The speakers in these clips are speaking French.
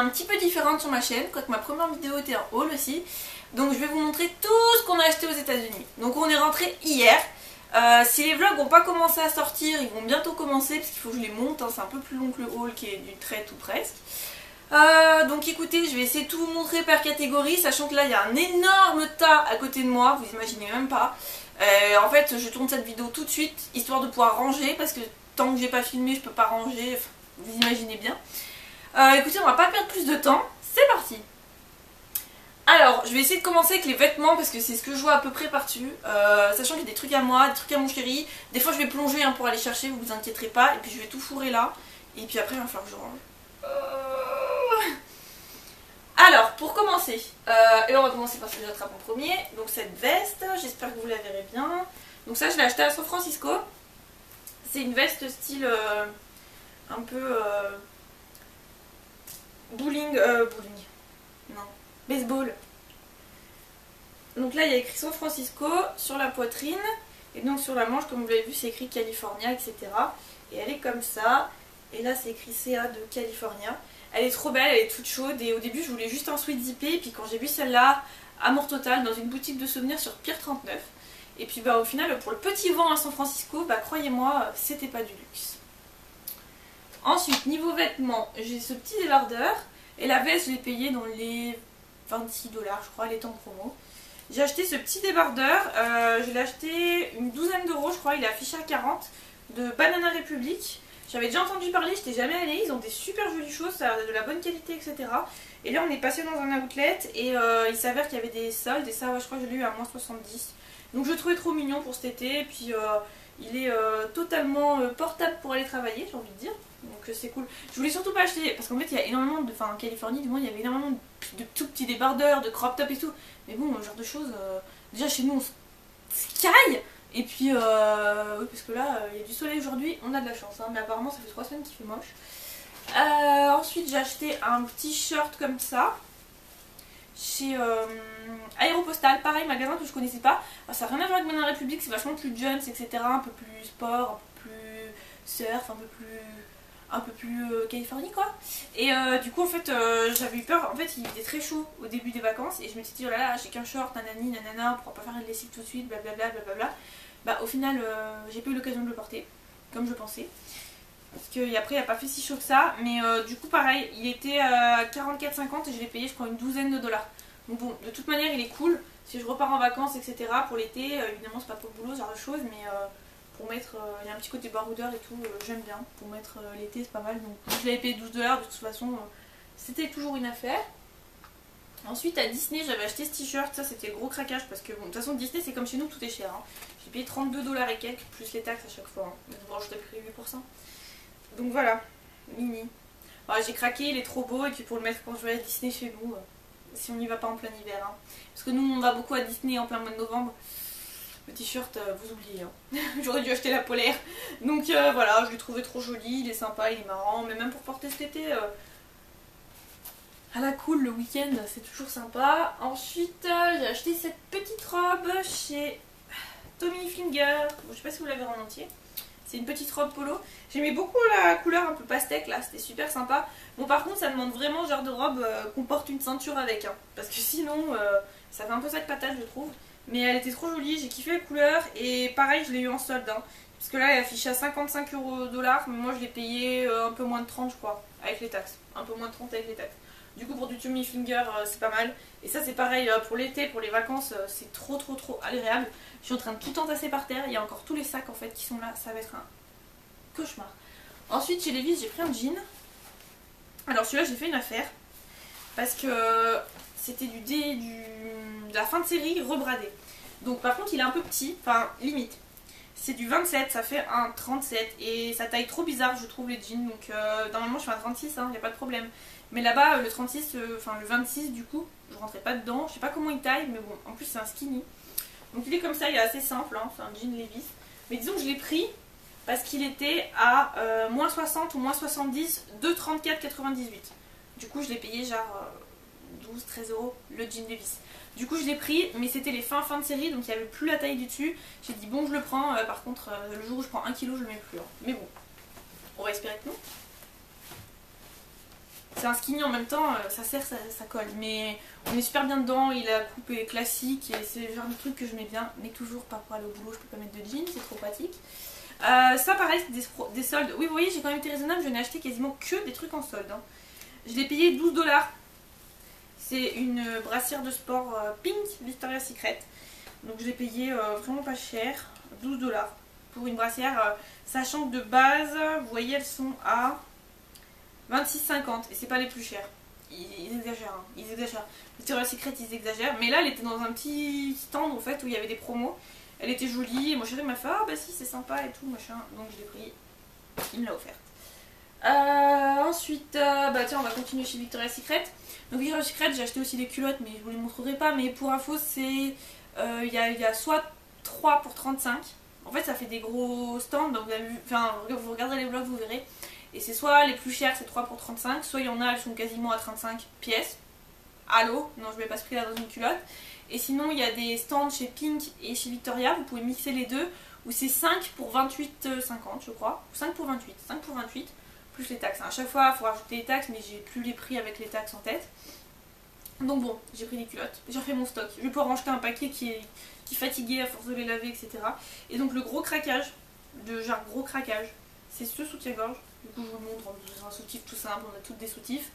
un petit peu différente sur ma chaîne, quoique ma première vidéo était un haul aussi. Donc je vais vous montrer tout ce qu'on a acheté aux États-Unis. Donc on est rentré hier. Si les vlogs n'ont pas commencé à sortir, ils vont bientôt commencer parce qu'il faut que je les monte, hein. C'est un peu plus long que le haul qui est d'une traite ou presque. Donc écoutez, je vais essayer de tout vous montrer par catégorie, sachant que là il y a un énorme tas à côté de moi, vous imaginez même pas. En fait je tourne cette vidéo tout de suite, histoire de pouvoir ranger, parce que tant que j'ai pas filmé je peux pas ranger, enfin, vous imaginez bien. Écoutez, on va pas perdre plus de temps, c'est parti. Alors, je vais essayer de commencer avec les vêtements parce que c'est ce que je vois à peu près par-dessus. Sachant qu'il y a des trucs à moi, des trucs à mon chéri. Des fois je vais plonger hein, pour aller chercher, vous inquiéterez pas. Et puis je vais tout fourrer là. Et puis après il va falloir que je range. Alors, pour commencer, et on va commencer par ce que j'attrape en premier. Donc cette veste, j'espère que vous la verrez bien. Donc ça je l'ai acheté à San Francisco. C'est une veste style un peu bowling, non, baseball. Donc là il y a écrit San Francisco sur la poitrine. Et donc sur la manche, comme vous l'avez vu, c'est écrit California, etc. Et elle est comme ça. Et là c'est écrit CA de California. Elle est trop belle, elle est toute chaude. Et au début je voulais juste un sweat zippé. Et puis quand j'ai vu celle-là, amour total, dans une boutique de souvenirs sur Pier 39. Et puis bah au final, pour le petit vent à San Francisco, bah croyez-moi, c'était pas du luxe. Ensuite, niveau vêtements, j'ai ce petit débardeur. Et la veste, je l'ai payée dans les 26 $, je crois, elle est en promo. J'ai acheté ce petit débardeur, je l'ai acheté une douzaine d'euros, je crois, il est affiché à 40, de Banana Republic. J'avais déjà entendu parler, j'étais jamais allée, ils ont des super jolies choses, ça a de la bonne qualité, etc. Et là on est passé dans un outlet et il s'avère qu'il y avait des soldes et ça ouais, je crois que je l'ai eu à moins 70. Donc je le trouvais trop mignon pour cet été et puis il est totalement portable pour aller travailler, j'ai envie de dire. Donc c'est cool. Je voulais surtout pas acheter, parce qu'en fait il y a énormément de... Enfin en Californie du moins il y avait énormément de tout petits débardeurs, de crop top et tout. Mais bon, ce genre de choses, déjà chez nous on se caille. Et puis, oui, parce que là, il y a du soleil aujourd'hui, on a de la chance, hein, mais apparemment ça fait 3 semaines qu'il fait moche. Ensuite, j'ai acheté un petit shirt comme ça, chez Aéropostale, pareil, magasin que je connaissais pas. Alors, ça n'a rien à voir avec Banana Republic, c'est vachement plus jeans, etc., un peu plus sport, un peu plus surf, un peu plus Californie quoi. Et du coup en fait j'avais eu peur, en fait il était très chaud au début des vacances et je me suis dit oh là là j'ai qu'un short, nanani nanana, on pourra pas faire une lessive tout de suite, blablabla blablabla. Bah au final j'ai pas eu l'occasion de le porter comme je pensais. Parce qu'après il a pas fait si chaud que ça, mais du coup pareil, il était à 44,50 et je l'ai payé je crois une douzaine de dollars. Donc bon, de toute manière il est cool, si je repars en vacances etc. pour l'été, évidemment c'est pas pour le boulot ce genre de choses, mais... pour mettre, il y a un petit côté baroudeur et tout, j'aime bien, pour mettre l'été c'est pas mal, donc je l'avais payé 12 $, de toute façon c'était toujours une affaire. Ensuite à Disney j'avais acheté ce t-shirt, ça c'était le gros craquage parce que bon, de toute façon Disney c'est comme chez nous, tout est cher, hein. J'ai payé 32 $ et quelques, plus les taxes à chaque fois, hein. Bon, je t'ai pris 8%. Donc voilà, mini. Voilà, j'ai craqué, il est trop beau et puis pour le mettre quand je vais à Disney chez nous, si on n'y va pas en plein hiver, hein. Parce que nous on va beaucoup à Disney en plein mois de novembre. Le t-shirt, vous oubliez, hein. J'aurais dû acheter la polaire. Donc voilà, je l'ai trouvé trop joli, il est sympa, il est marrant. Mais même pour porter cet été, à la cool, le week-end, c'est toujours sympa. Ensuite, j'ai acheté cette petite robe chez Tommy Hilfiger. Bon, je sais pas si vous l'avez en entier. C'est une petite robe polo. J'aimais beaucoup la couleur un peu pastèque là, c'était super sympa. Bon par contre ça demande vraiment ce genre de robe qu'on porte une ceinture avec, hein. Parce que sinon ça fait un peu sac patate je trouve. Mais elle était trop jolie, j'ai kiffé la couleur et pareil je l'ai eu en solde, hein. Parce que là elle est affichée à 55 $, mais moi je l'ai payé un peu moins de 30 je crois, avec les taxes. Un peu moins de 30 avec les taxes. Du coup pour du Tommy Hilfiger c'est pas mal. Et ça c'est pareil pour l'été, pour les vacances, c'est trop agréable. Je suis en train de tout entasser par terre, il y a encore tous les sacs en fait qui sont là, ça va être un cauchemar. Ensuite chez Levi's j'ai pris un jean. Alors celui-là j'ai fait une affaire. Parce que c'était de la fin de série rebradé. Donc par contre il est un peu petit, enfin limite. C'est du 27, ça fait un 37 et sa taille trop bizarre je trouve les jeans. Donc normalement je fais un 36, hein, y a pas de problème. Mais là-bas le 36, enfin le 26 du coup, je rentrais pas dedans. Je sais pas comment il taille mais bon, en plus c'est un skinny. Donc il est comme ça, il est assez simple, hein, c'est un jean Levi's. Mais disons que je l'ai pris parce qu'il était à moins 60 ou moins 70 de 34,98. Du coup je l'ai payé genre 12-13 € le jean Levi's. Du coup je l'ai pris mais c'était les fins de série donc il n'y avait plus la taille du dessus. J'ai dit bon je le prends, par contre le jour où je prends 1 kg je le mets plus, hein. Mais bon, on va espérer que non. C'est un skinny en même temps, ça serre, ça colle. Mais on est super bien dedans, la coupe est classique et c'est le genre de truc que je mets bien. Mais toujours pas pour aller au boulot, je peux pas mettre de jeans, c'est trop pratique. Ça pareil, c'est des soldes. Oui, vous voyez, j'ai quand même été raisonnable, je n'ai acheté quasiment que des trucs en solde. Hein. Je l'ai payé 12 $. C'est une brassière de sport Pink Victoria's Secret. Donc je l'ai payé vraiment pas cher, 12 $ pour une brassière. Sachant que de base, vous voyez, elles sont à 26,50 et c'est pas les plus chères. Ils exagèrent, hein. Ils exagèrent. Victoria's Secret, ils exagèrent. Mais là, elle était dans un petit stand en fait où il y avait des promos. Elle était jolie et mon chéri m'a fait ah bah si c'est sympa et tout machin. Donc je l'ai pris. Il me l'a offerte. Ensuite, bah tiens, on va continuer chez Victoria's Secret. Donc Victoria's Secret, j'ai acheté aussi des culottes, mais je vous les montrerai pas. Mais pour info, c'est il y a soit 3 pour 35. En fait, ça fait des gros stands. Donc vous avez vu, enfin, vous regarderez les vlogs, vous verrez. Et c'est soit les plus chères, c'est 3 pour 35. Soit il y en a, elles sont quasiment à 35 pièces. Allô, non, je mets pas ce prix là dans une culotte. Et sinon, il y a des stands chez Pink et chez Victoria. Vous pouvez mixer les deux. Où c'est 5 pour 28,50 je crois. Ou 5 pour 28. 5 pour 28. Plus les taxes. À chaque fois, il faut rajouter les taxes, mais j'ai plus les prix avec les taxes en tête. Donc bon, j'ai pris des culottes. J'ai refait mon stock. Je vais pouvoir en jeter un paquet qui est fatigué à force de les laver, etc. Et donc le gros craquage, de genre gros craquage, c'est ce soutien-gorge. Du coup, je vous montre dans un soutif tout simple. On a toutes des soutifs.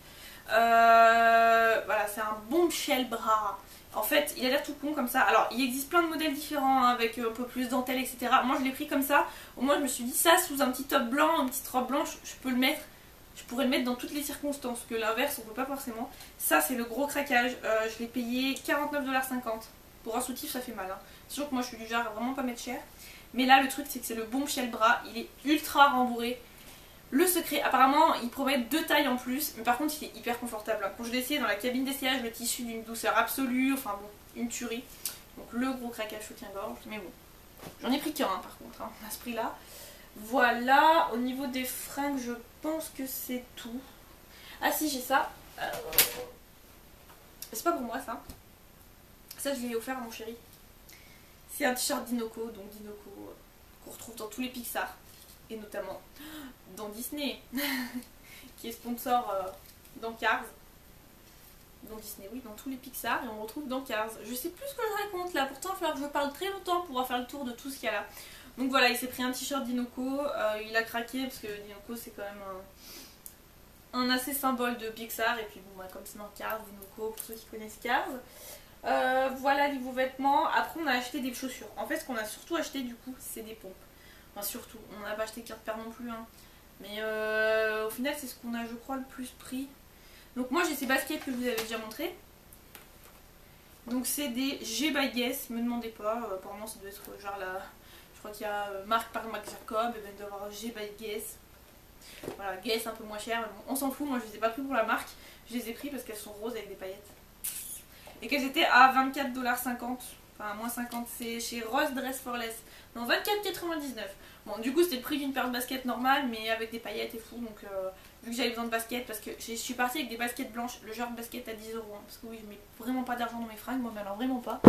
Voilà, c'est un bombshell bras. En fait, il a l'air tout con comme ça. Alors, il existe plein de modèles différents hein, avec un peu plus dentelle, etc. Moi, je l'ai pris comme ça. Au moins, je me suis dit, ça, sous un petit top blanc, une petite robe blanche, je peux le mettre. Je pourrais le mettre dans toutes les circonstances. Que l'inverse, on peut pas forcément. Ça, c'est le gros craquage. Je l'ai payé 49,50 $. Pour un soutif, ça fait mal. Hein. C'est sûr que moi, je suis du genre à vraiment pas mettre cher. Mais là, le truc, c'est que c'est le bombshell bras. Il est ultra rembourré. Le secret, apparemment, ils promettent 2 tailles en plus, mais par contre, il est hyper confortable. Quand je l'ai essayé dans la cabine d'essayage, le tissu d'une douceur absolue, enfin bon, une tuerie. Donc le gros craquage soutien-gorge, mais bon, j'en ai pris qu'un par contre, hein, à ce prix-là. Voilà, au niveau des fringues, je pense que c'est tout. Ah si, j'ai ça. C'est pas pour moi ça. Ça, je l'ai offert à mon chéri. C'est un t-shirt d'Inoco, donc d'Inoco qu'on retrouve dans tous les Pixar. Et notamment dans Disney, qui est sponsor dans Cars. Dans Disney, oui, dans tous les Pixar, et on retrouve dans Cars. Je sais plus ce que je raconte là, pourtant il va falloir que je parle très longtemps pour pouvoir faire le tour de tout ce qu'il y a là. Donc voilà, il s'est pris un t-shirt d'Inoco, il a craqué parce que d'Inoco c'est quand même un assez symbole de Pixar, et puis bon, bah, comme c'est dans Cars, d'Inoco, pour ceux qui connaissent Cars. Voilà les nouveaux vêtements. Après on a acheté des chaussures. En fait ce qu'on a surtout acheté du coup c'est des pompes. Enfin surtout, on n'a pas acheté carte paire non plus hein. Mais au final c'est ce qu'on a je crois le plus pris. Donc moi j'ai ces baskets que je vous avais déjà montré. Donc c'est des G by Guess, me demandez pas, apparemment ça doit être genre la... Je crois qu'il y a marque par Marc Jacob, et ben il doit y avoir G by Guess. Voilà, Guess un peu moins cher, mais bon, on s'en fout, moi je les ai pas pris pour la marque. Je les ai pris parce qu'elles sont roses avec des paillettes. Et qu'elles étaient à 24,50 $. Enfin, moins 50, c'est chez Rose Dress for Less. Non, 24,99 $. Bon, du coup, c'était le prix d'une paire de baskets normale, mais avec des paillettes et fou. Donc, vu que j'avais besoin de baskets, parce que je suis partie avec des baskets blanches, le genre de basket à 10 €. Hein, parce que oui, je mets vraiment pas d'argent dans mes fringues, moi, mais alors vraiment pas.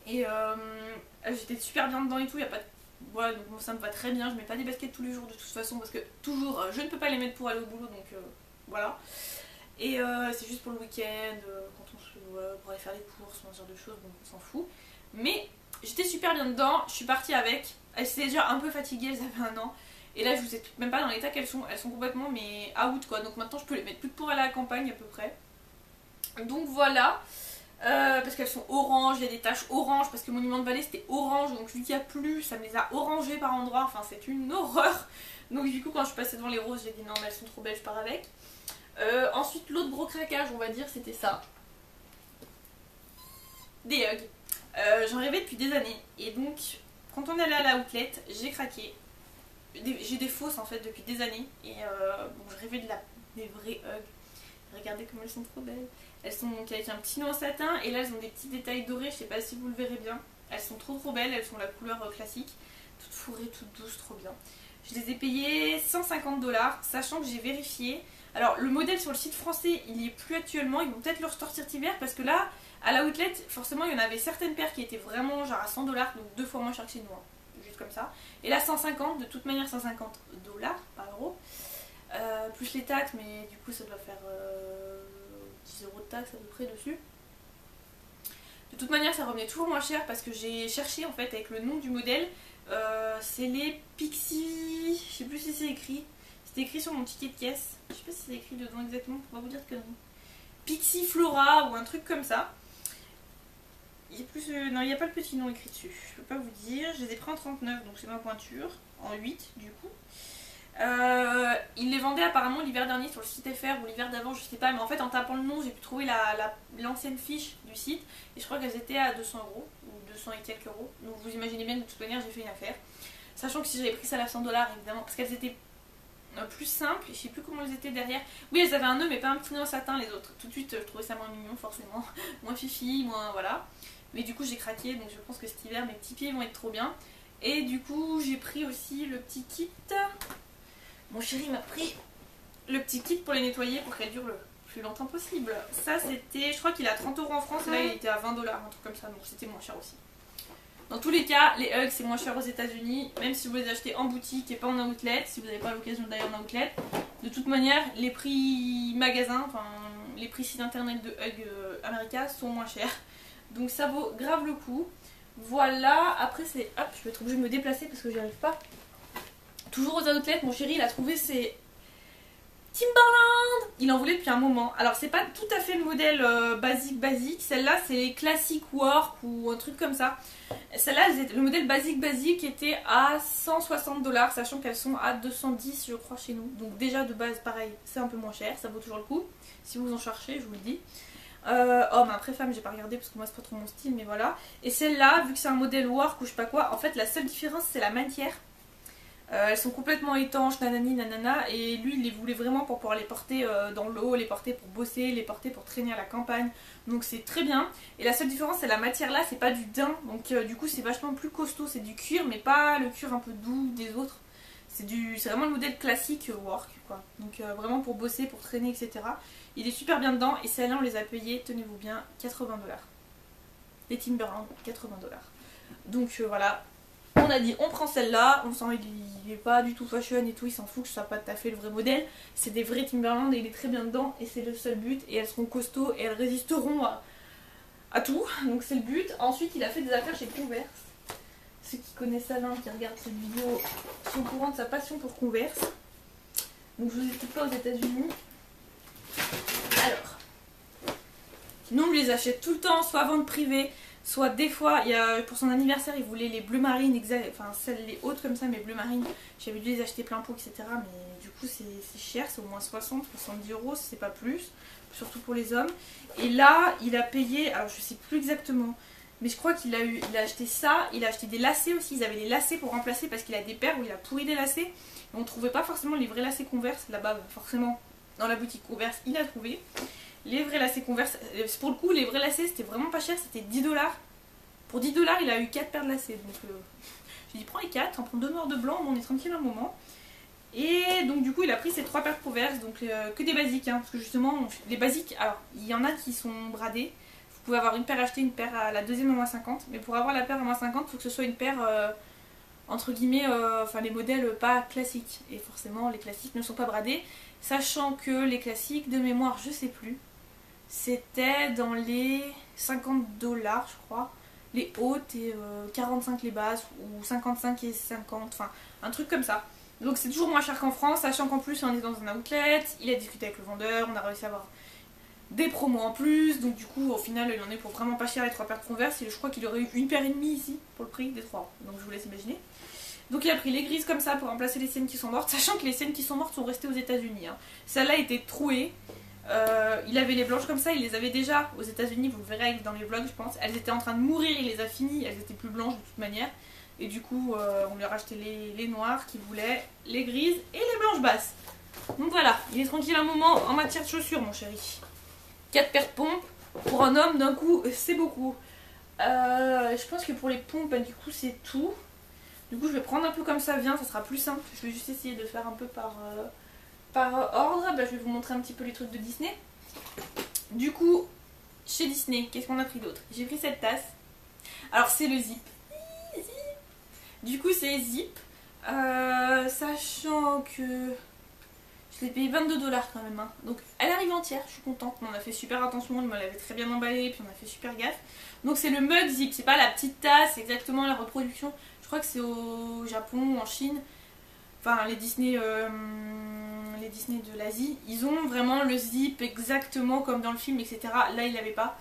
Et j'étais super bien dedans et tout, y a pas de... Voilà, donc ça me va très bien. Je mets pas des baskets tous les jours de toute façon, parce que toujours, je ne peux pas les mettre pour aller au boulot, donc voilà. Et c'est juste pour le week-end, quand on se pour aller faire les courses, ce genre de choses, donc on s'en fout. Mais j'étais super bien dedans, je suis partie avec. Elles étaient déjà un peu fatiguées, elles avaient 1 an. Et là je vous ai même pas dans l'état qu'elles sont. Elles sont complètement mais out quoi. Donc maintenant je peux les mettre plus pour aller à la campagne à peu près. Donc voilà. Parce qu'elles sont oranges, il y a des taches oranges. Parce que Monument de Vallée c'était orange. Donc vu qu'il n'y a plus, ça me les a orangées par endroits. Enfin c'est une horreur. Donc du coup quand je suis passée devant les roses j'ai dit non mais elles sont trop belles, je pars avec. Ensuite l'autre gros craquage on va dire c'était ça. Des Hugs. J'en rêvais depuis des années. Et donc quand on est allé à la outlet, j'ai craqué. J'ai des fausses en fait depuis des années. Et bon, je rêvais des vrais Hugs. Regardez comme elles sont trop belles. Elles sont donc avec un petit nœud en satin. Et là elles ont des petits détails dorés. Je sais pas si vous le verrez bien. Elles sont trop belles. Elles sont la couleur classique. Toutes fourrées, toutes douces, trop bien. Je les ai payées 150 $. Sachant que j'ai vérifié. Alors le modèle sur le site français il n'y est plus actuellement. Ils vont peut-être le ressortir cet hiver. Parce que là à la outlet forcément il y en avait certaines paires qui étaient vraiment genre à 100 $. Donc 2 fois moins cher que chez nous hein. Juste comme ça. Et là 150, de toute manière 150 $ par euro. plus les taxes, mais du coup ça doit faire 10 € de taxes à peu près dessus. De toute manière ça revenait toujours moins cher parce que j'ai cherché en fait avec le nom du modèle. C'est les Pixie, je sais plus si c'est écrit. C'était écrit sur mon ticket de caisse. Je sais pas si c'est écrit dedans exactement, pour pas vous dire de conneries. Pixie Flora ou un truc comme ça. Il y a plus, non, il n'y a pas le petit nom écrit dessus. Je peux pas vous dire. Je les ai pris en 39, donc c'est ma pointure. En 8 du coup. Ils les vendaient apparemment l'hiver dernier sur le site FR ou l'hiver d'avant, je sais pas. Mais en fait, en tapant le nom, j'ai pu trouver l'ancienne fiche du site. Et je crois qu'elles étaient à 200 € ou 200 et quelques euros. Donc vous imaginez bien que de toute manière, j'ai fait une affaire. Sachant que si j'avais pris ça à 100 $, évidemment, parce qu'elles étaient plus simples, je sais plus comment elles étaient derrière. Oui, elles avaient un nœud, mais pas un petit nœud en satin les autres. Tout de suite, je trouvais ça moins mignon, forcément. Moins fifi, moins voilà. Mais du coup, j'ai craqué, donc je pense que cet hiver, mes petits pieds vont être trop bien. Et du coup, j'ai pris aussi le petit kit. Mon chéri m'a pris le petit kit pour les nettoyer pour qu'elles durent le plus longtemps possible. Ça, c'était, je crois qu'il est à 30 € en France, et là, il était à 20 $, un truc comme ça, donc c'était moins cher aussi. Dans tous les cas, les Hugs c'est moins cher aux États-Unis, même si vous les achetez en boutique et pas en outlet, si vous n'avez pas l'occasion d'aller en outlet. De toute manière, les prix magasin, enfin les prix site internet de Hugs America sont moins chers. Donc ça vaut grave le coup. Voilà, après c'est... Hop, je vais être obligée de me déplacer parce que j'y arrive pas. Toujours aux outlets, mon chéri il a trouvé ses Timberland. Il en voulait depuis un moment. Alors c'est pas tout à fait le modèle basique. Celle-là c'est les Classic Work ou un truc comme ça. Celle-là, le modèle basique était à 160 $, sachant qu'elles sont à 210 je crois chez nous. Donc déjà de base pareil, c'est un peu moins cher, ça vaut toujours le coup. Si vous en cherchez, je vous le dis. Homme, après femme, j'ai pas regardé parce que moi c'est pas trop mon style, mais voilà. Et celle-là, vu que c'est un modèle work ou je sais pas quoi, en fait la seule différence c'est la matière. Elles sont complètement étanches, nanani nanana, et lui il les voulait vraiment pour pouvoir les porter dans l'eau, les porter pour bosser, les porter pour traîner à la campagne, donc c'est très bien. Et la seule différence c'est la matière là, c'est pas du daim, donc du coup c'est vachement plus costaud, c'est du cuir, mais pas le cuir un peu doux des autres. C'est vraiment le modèle classique work quoi, donc vraiment pour bosser, pour traîner, etc. Il est super bien dedans, et celle-là on les a payés, tenez-vous bien, 80 $. Les Timberland, 80 $. Donc voilà. On a dit on prend celle-là, on sent il est pas du tout fashion et tout, il s'en fout que ce soit pas tout à fait le vrai modèle. C'est des vrais Timberland et il est très bien dedans et c'est le seul but, et elles seront costauds et elles résisteront à tout, donc c'est le but. Ensuite il a fait des affaires chez Converse. Ceux qui connaissent Alain, qui regardent cette vidéo, sont au courant de sa passion pour Converse. Donc je vous explique pas aux États-Unis. Alors, nous on les achète tout le temps, soit à vente privée, soit des fois, pour son anniversaire, il voulait les bleu marine, enfin celles les hautes comme ça, mais bleu marine. J'avais dû les acheter plein pot, etc. Mais du coup, c'est cher, c'est au moins 60, 70 €, si c'est pas plus. Surtout pour les hommes. Et là, il a payé, alors je sais plus exactement, mais je crois qu'il a acheté ça. Il a acheté des lacets aussi. Ils avaient les lacets pour remplacer parce qu'il a des paires où il a pourri des lacets. Et on trouvait pas forcément les vrais lacets Converse là-bas, forcément. Dans la boutique Converse, il a trouvé. Les vrais lacets Converse, pour le coup les vrais lacets c'était vraiment pas cher, c'était 10 $. Pour 10 $ il a eu 4 paires de lacets, donc j'ai dit prends les 4, on prend 2 noirs de blanc, on est tranquille un moment. Et donc du coup il a pris ces 3 paires de Converse, donc que des basiques, hein, parce que justement les basiques, alors il y en a qui sont bradés. Vous pouvez avoir une paire achetée, une paire à la deuxième à moins 50, mais pour avoir la paire à moins 50 il faut que ce soit une paire entre guillemets, enfin les modèles pas classiques, et forcément les classiques ne sont pas bradés, sachant que les classiques de mémoire je sais plus, c'était dans les 50 $, je crois, les hautes, et 45 les basses, ou 55 et 50, enfin un truc comme ça. Donc c'est toujours moins cher qu'en France, sachant qu'en plus on est dans un outlet, il a discuté avec le vendeur, on a réussi à avoir des promos en plus, donc du coup au final il en est pour vraiment pas cher les 3 paires de Converse, et je crois qu'il aurait eu une paire et demie ici pour le prix des 3, donc je vous laisse imaginer. Donc il a pris les grises comme ça pour remplacer les siennes qui sont mortes, sachant que les siennes qui sont mortes sont restées aux États-Unis. Hein. Celle-là était trouée. Il avait les blanches comme ça, il les avait déjà aux États-Unis, vous le verrez dans les vlogs, je pense. Elles étaient en train de mourir, il les a finies, elles étaient plus blanches de toute manière. Et du coup, on lui a racheté les noires qu'il voulait, les grises et les blanches basses. Donc voilà, il est tranquille un moment en matière de chaussures, mon chéri. 4 paires de pompes, pour un homme, d'un coup, c'est beaucoup. Je pense que pour les pompes, bah, du coup, c'est tout. Du coup je vais prendre un peu comme ça vient, ça sera plus simple. Je vais juste essayer de faire un peu par ordre. Bah, je vais vous montrer un petit peu les trucs de Disney. Du coup, chez Disney, qu'est-ce qu'on a pris d'autre? J'ai pris cette tasse. Alors c'est le Zip. Du coup c'est Zip. Sachant que Je l'ai payé 22 $ quand même. Hein. Donc elle arrive entière, je suis contente. On a fait super attention, elle me l'avait très bien emballée, puis on a fait super gaffe. Donc c'est le mug zip, c'est pas la petite tasse, c'est exactement la reproduction. Je crois que c'est au Japon ou en Chine. Enfin les Disney de l'Asie, ils ont vraiment le zip exactement comme dans le film, etc. Là il l'avait pas.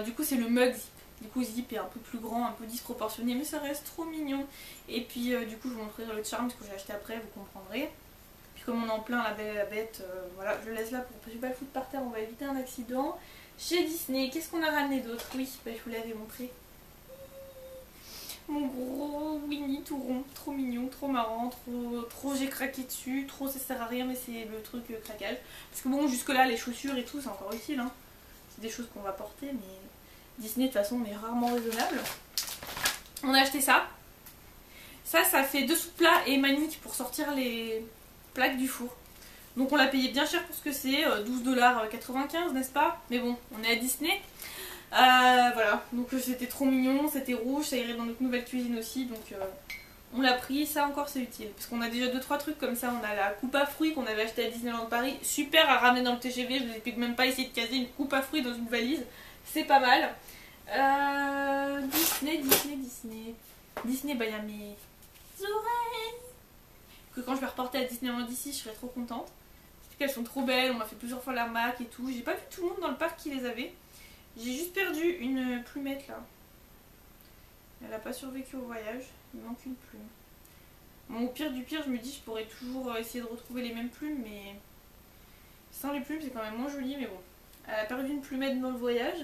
Du coup c'est le mug zip. Du coup zip est un peu plus grand, un peu disproportionné, mais ça reste trop mignon. Et puis du coup je vous montrerai le charme, ce que j'ai acheté après, vous comprendrez. Puis comme on est en plein la Belle et la Bête, voilà, je le laisse là pour ne pas le foutre par terre, on va éviter un accident. Chez Disney, qu'est-ce qu'on a ramené d'autre? Oui, bah, je vous l'avais montré. Mon gros Winnie tout rond, trop mignon, trop marrant, trop j'ai craqué dessus, trop ça sert à rien mais c'est le truc craquage. Parce que bon jusque là les chaussures et tout c'est encore utile, hein. C'est des choses qu'on va porter mais Disney de toute façon on est rarement raisonnable. On a acheté ça. Ça fait dessous de plat et manique pour sortir les plaques du four. Donc on l'a payé bien cher pour ce que c'est, 12,95 $ n'est-ce pas? Mais bon, on est à Disney. Voilà, donc c'était trop mignon, c'était rouge, ça irait dans notre nouvelle cuisine aussi, donc on l'a pris, ça encore c'est utile. Parce qu'on a déjà 2-3 trucs comme ça, on a la coupe à fruits qu'on avait acheté à Disneyland Paris, super à ramener dans le TGV, je n'ai même pas essayé de caser une coupe à fruits dans une valise, c'est pas mal. Disney, bah il y a mes oreilles que quand je vais reporter à Disneyland d'ici, je serai trop contente. Parce qu'elles sont trop belles, on m'a fait plusieurs fois l'arnaque et tout. J'ai pas vu tout le monde dans le parc qui les avait. J'ai juste perdu une plumette là. Elle a pas survécu au voyage, il manque une plume. Bon, au pire du pire, je me dis je pourrais toujours essayer de retrouver les mêmes plumes, mais sans les plumes c'est quand même moins joli, mais bon. Elle a perdu une plumette dans le voyage.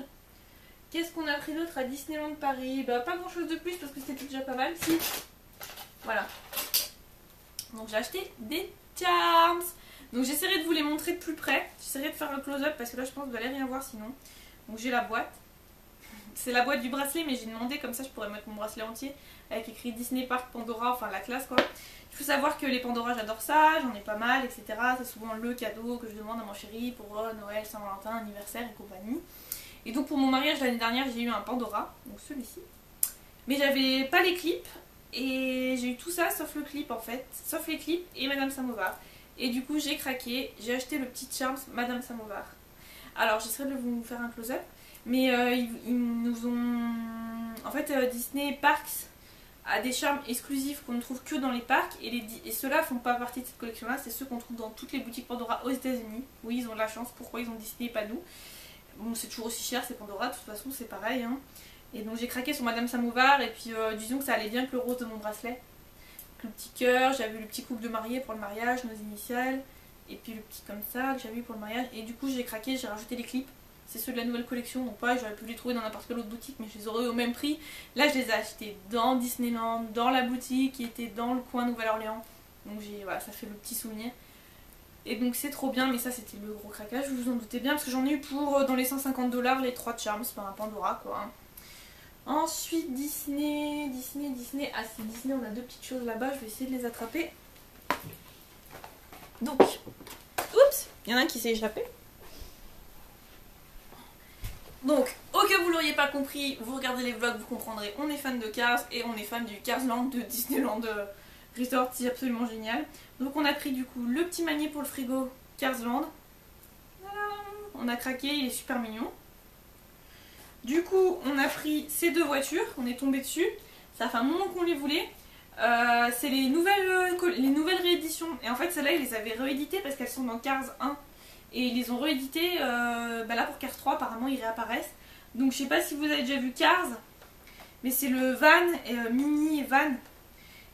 Qu'est-ce qu'on a pris d'autre à Disneyland Paris? Bah pas grand chose de plus parce que c'était déjà pas mal, si. Voilà. Donc j'ai acheté des charms. Donc j'essaierai de vous les montrer de plus près. J'essaierai de faire un close-up parce que là je pense que vous allez rien voir sinon. Donc j'ai la boîte. C'est la boîte du bracelet mais j'ai demandé comme ça je pourrais mettre mon bracelet entier avec écrit Disney Park Pandora, enfin la classe quoi. Il faut savoir que les Pandora j'adore ça, j'en ai pas mal etc. C'est souvent le cadeau que je demande à mon chéri pour Noël, Saint-Valentin, anniversaire et compagnie. Et donc pour mon mariage l'année dernière j'ai eu un Pandora, donc celui-ci. Mais j'avais pas les clips et j'ai eu tout ça sauf le clip en fait, sauf les clips et Madame Samovar. Et du coup j'ai craqué, j'ai acheté le petit Charms Madame Samovar. Alors j'essaierai de vous faire un close-up, mais ils nous ont... En fait Disney Parks a des charms exclusifs qu'on ne trouve que dans les parcs et ceux-là font pas partie de cette collection-là, c'est ceux qu'on trouve dans toutes les boutiques Pandora aux États-Unis. Oui, ils ont de la chance, pourquoi ils ont Disney et pas nous? Bon, c'est toujours aussi cher, c'est Pandora, de toute façon c'est pareil. Hein. Et donc j'ai craqué sur Madame Samovar et puis disons que ça allait bien avec le rose de mon bracelet. Le petit cœur, j'avais le petit couple de mariés pour le mariage, nos initiales. Et puis le petit comme ça que j'avais eu pour le mariage. Et du coup j'ai craqué, j'ai rajouté les clips. C'est ceux de la nouvelle collection, donc pareil, j'aurais pu les trouver dans n'importe quelle autre boutique, mais je les aurais eu au même prix. Là je les ai achetés dans Disneyland, dans la boutique qui était dans le coin Nouvelle-Orléans. Donc voilà, ça fait le petit souvenir. Et donc c'est trop bien, mais ça c'était le gros craquage, vous vous en doutez bien, parce que j'en ai eu pour dans les 150 $ les 3 charms, c'est pas un Pandora quoi. Ensuite Disney, ah c'est Disney, on a deux petites choses là-bas, je vais essayer de les attraper. Donc, oups, il y en a un qui s'est échappé. Donc, au que vous l'auriez pas compris, vous regardez les vlogs, vous comprendrez, on est fan de Cars et on est fan du Cars Land de Disneyland Resort, c'est absolument génial. Donc on a pris du coup le petit manier pour le frigo Cars Land. Voilà. On a craqué, il est super mignon. Du coup, on a pris ces deux voitures, on est tombé dessus. Ça fait un moment qu'on les voulait. C'est les nouvelles rééditions. Et en fait, celles-là, ils les avaient rééditées parce qu'elles sont dans Cars 1. Et ils les ont rééditées là pour Cars 3, apparemment ils réapparaissent. Donc je sais pas si vous avez déjà vu Cars, mais c'est le van, mini van.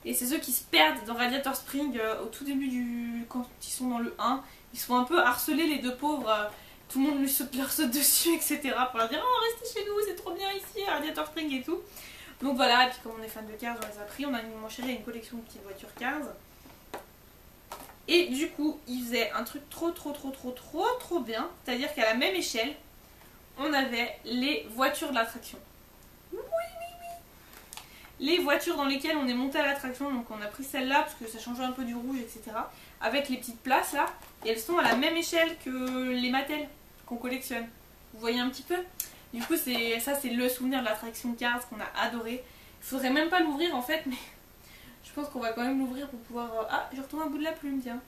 Et c'est ceux qui se perdent dans Radiator Spring au tout début quand ils sont dans le 1. Ils se font un peu harceler les deux pauvres. Tout le monde leur saute dessus, etc. pour leur dire oh restez chez nous, c'est trop bien ici, Radiator Spring et tout. Donc voilà, et puis comme on est fan de Cars, on les a pris. On a mon chéri a une collection de petites voitures Cars. Et du coup, il faisait un truc trop bien. C'est-à-dire qu'à la même échelle, on avait les voitures de l'attraction. Oui. Les voitures dans lesquelles on est monté à l'attraction. Donc on a pris celle-là parce que ça changeait un peu du rouge, etc. Avec les petites places là. Et elles sont à la même échelle que les Mattel qu'on collectionne. Vous voyez un petit peu? Du coup, ça c'est le souvenir de l'attraction Cars qu'on a adoré. Il faudrait même pas l'ouvrir en fait, mais... Je pense qu'on va quand même l'ouvrir pour pouvoir... Ah, j'ai retrouvé un bout de la plume, tiens.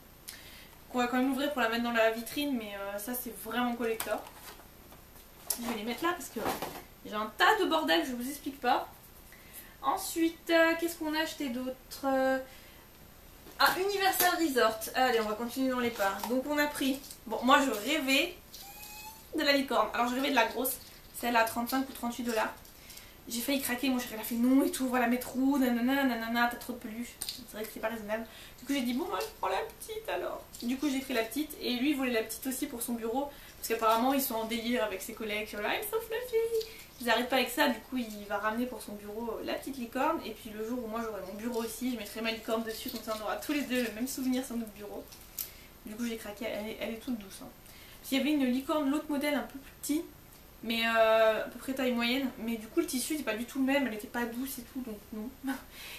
qu'on va quand même l'ouvrir pour la mettre dans la vitrine, mais ça c'est vraiment collector. Je vais les mettre là parce que j'ai un tas de bordel, je vous explique pas. Ensuite, qu'est-ce qu'on a acheté d'autre? Universal Resort. Allez, on va continuer dans les parcs. Donc on a pris... Bon, moi je rêvais de la licorne. Alors je rêvais de la grosse, celle à 35 ou 38 $. J'ai failli craquer, mon chéri elle a fait non et tout, voilà mes trous, nanana, nanana, t'as trop de peluche. C'est vrai que c'est pas raisonnable. Du coup j'ai dit bon moi je prends la petite alors. Du coup j'ai pris la petite et lui il voulait la petite aussi pour son bureau. Parce qu'apparemment ils sont en délire avec ses collègues sur live, sauf la fille. Ils n'arrêtent pas avec ça, du coup il va ramener pour son bureau la petite licorne. Et puis le jour où moi j'aurai mon bureau aussi, je mettrai ma licorne dessus, comme ça on aura tous les deux le même souvenir sur notre bureau. Du coup j'ai craqué, elle est toute douce. Hein. Il y avait une licorne, l'autre modèle un peu plus petit, mais à peu près taille moyenne. Mais du coup le tissu n'est pas du tout le même, elle n'était pas douce et tout, donc non.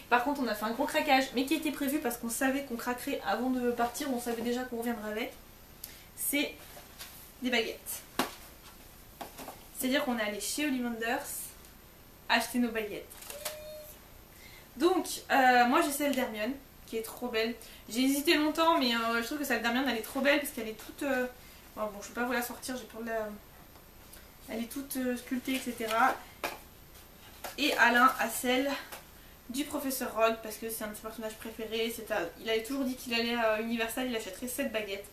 Par contre on a fait un gros craquage, mais qui était prévu parce qu'on savait qu'on craquerait avant de partir, on savait déjà qu'on reviendrait avec. C'est des baguettes. C'est-à-dire qu'on est allé chez Ollivanders acheter nos baguettes. Donc, moi j'ai celle d'Hermione qui est trop belle. J'ai hésité longtemps, mais je trouve que celle d'Hermione elle est trop belle parce qu'elle est toute... Bon, je ne peux pas vous la sortir, j'ai peur de la... Elle est toute sculptée, etc. Et Alain a celle du professeur Rogue parce que c'est un de ses personnages préférés. Il avait toujours dit qu'il allait à Universal, il achèterait 7 baguettes.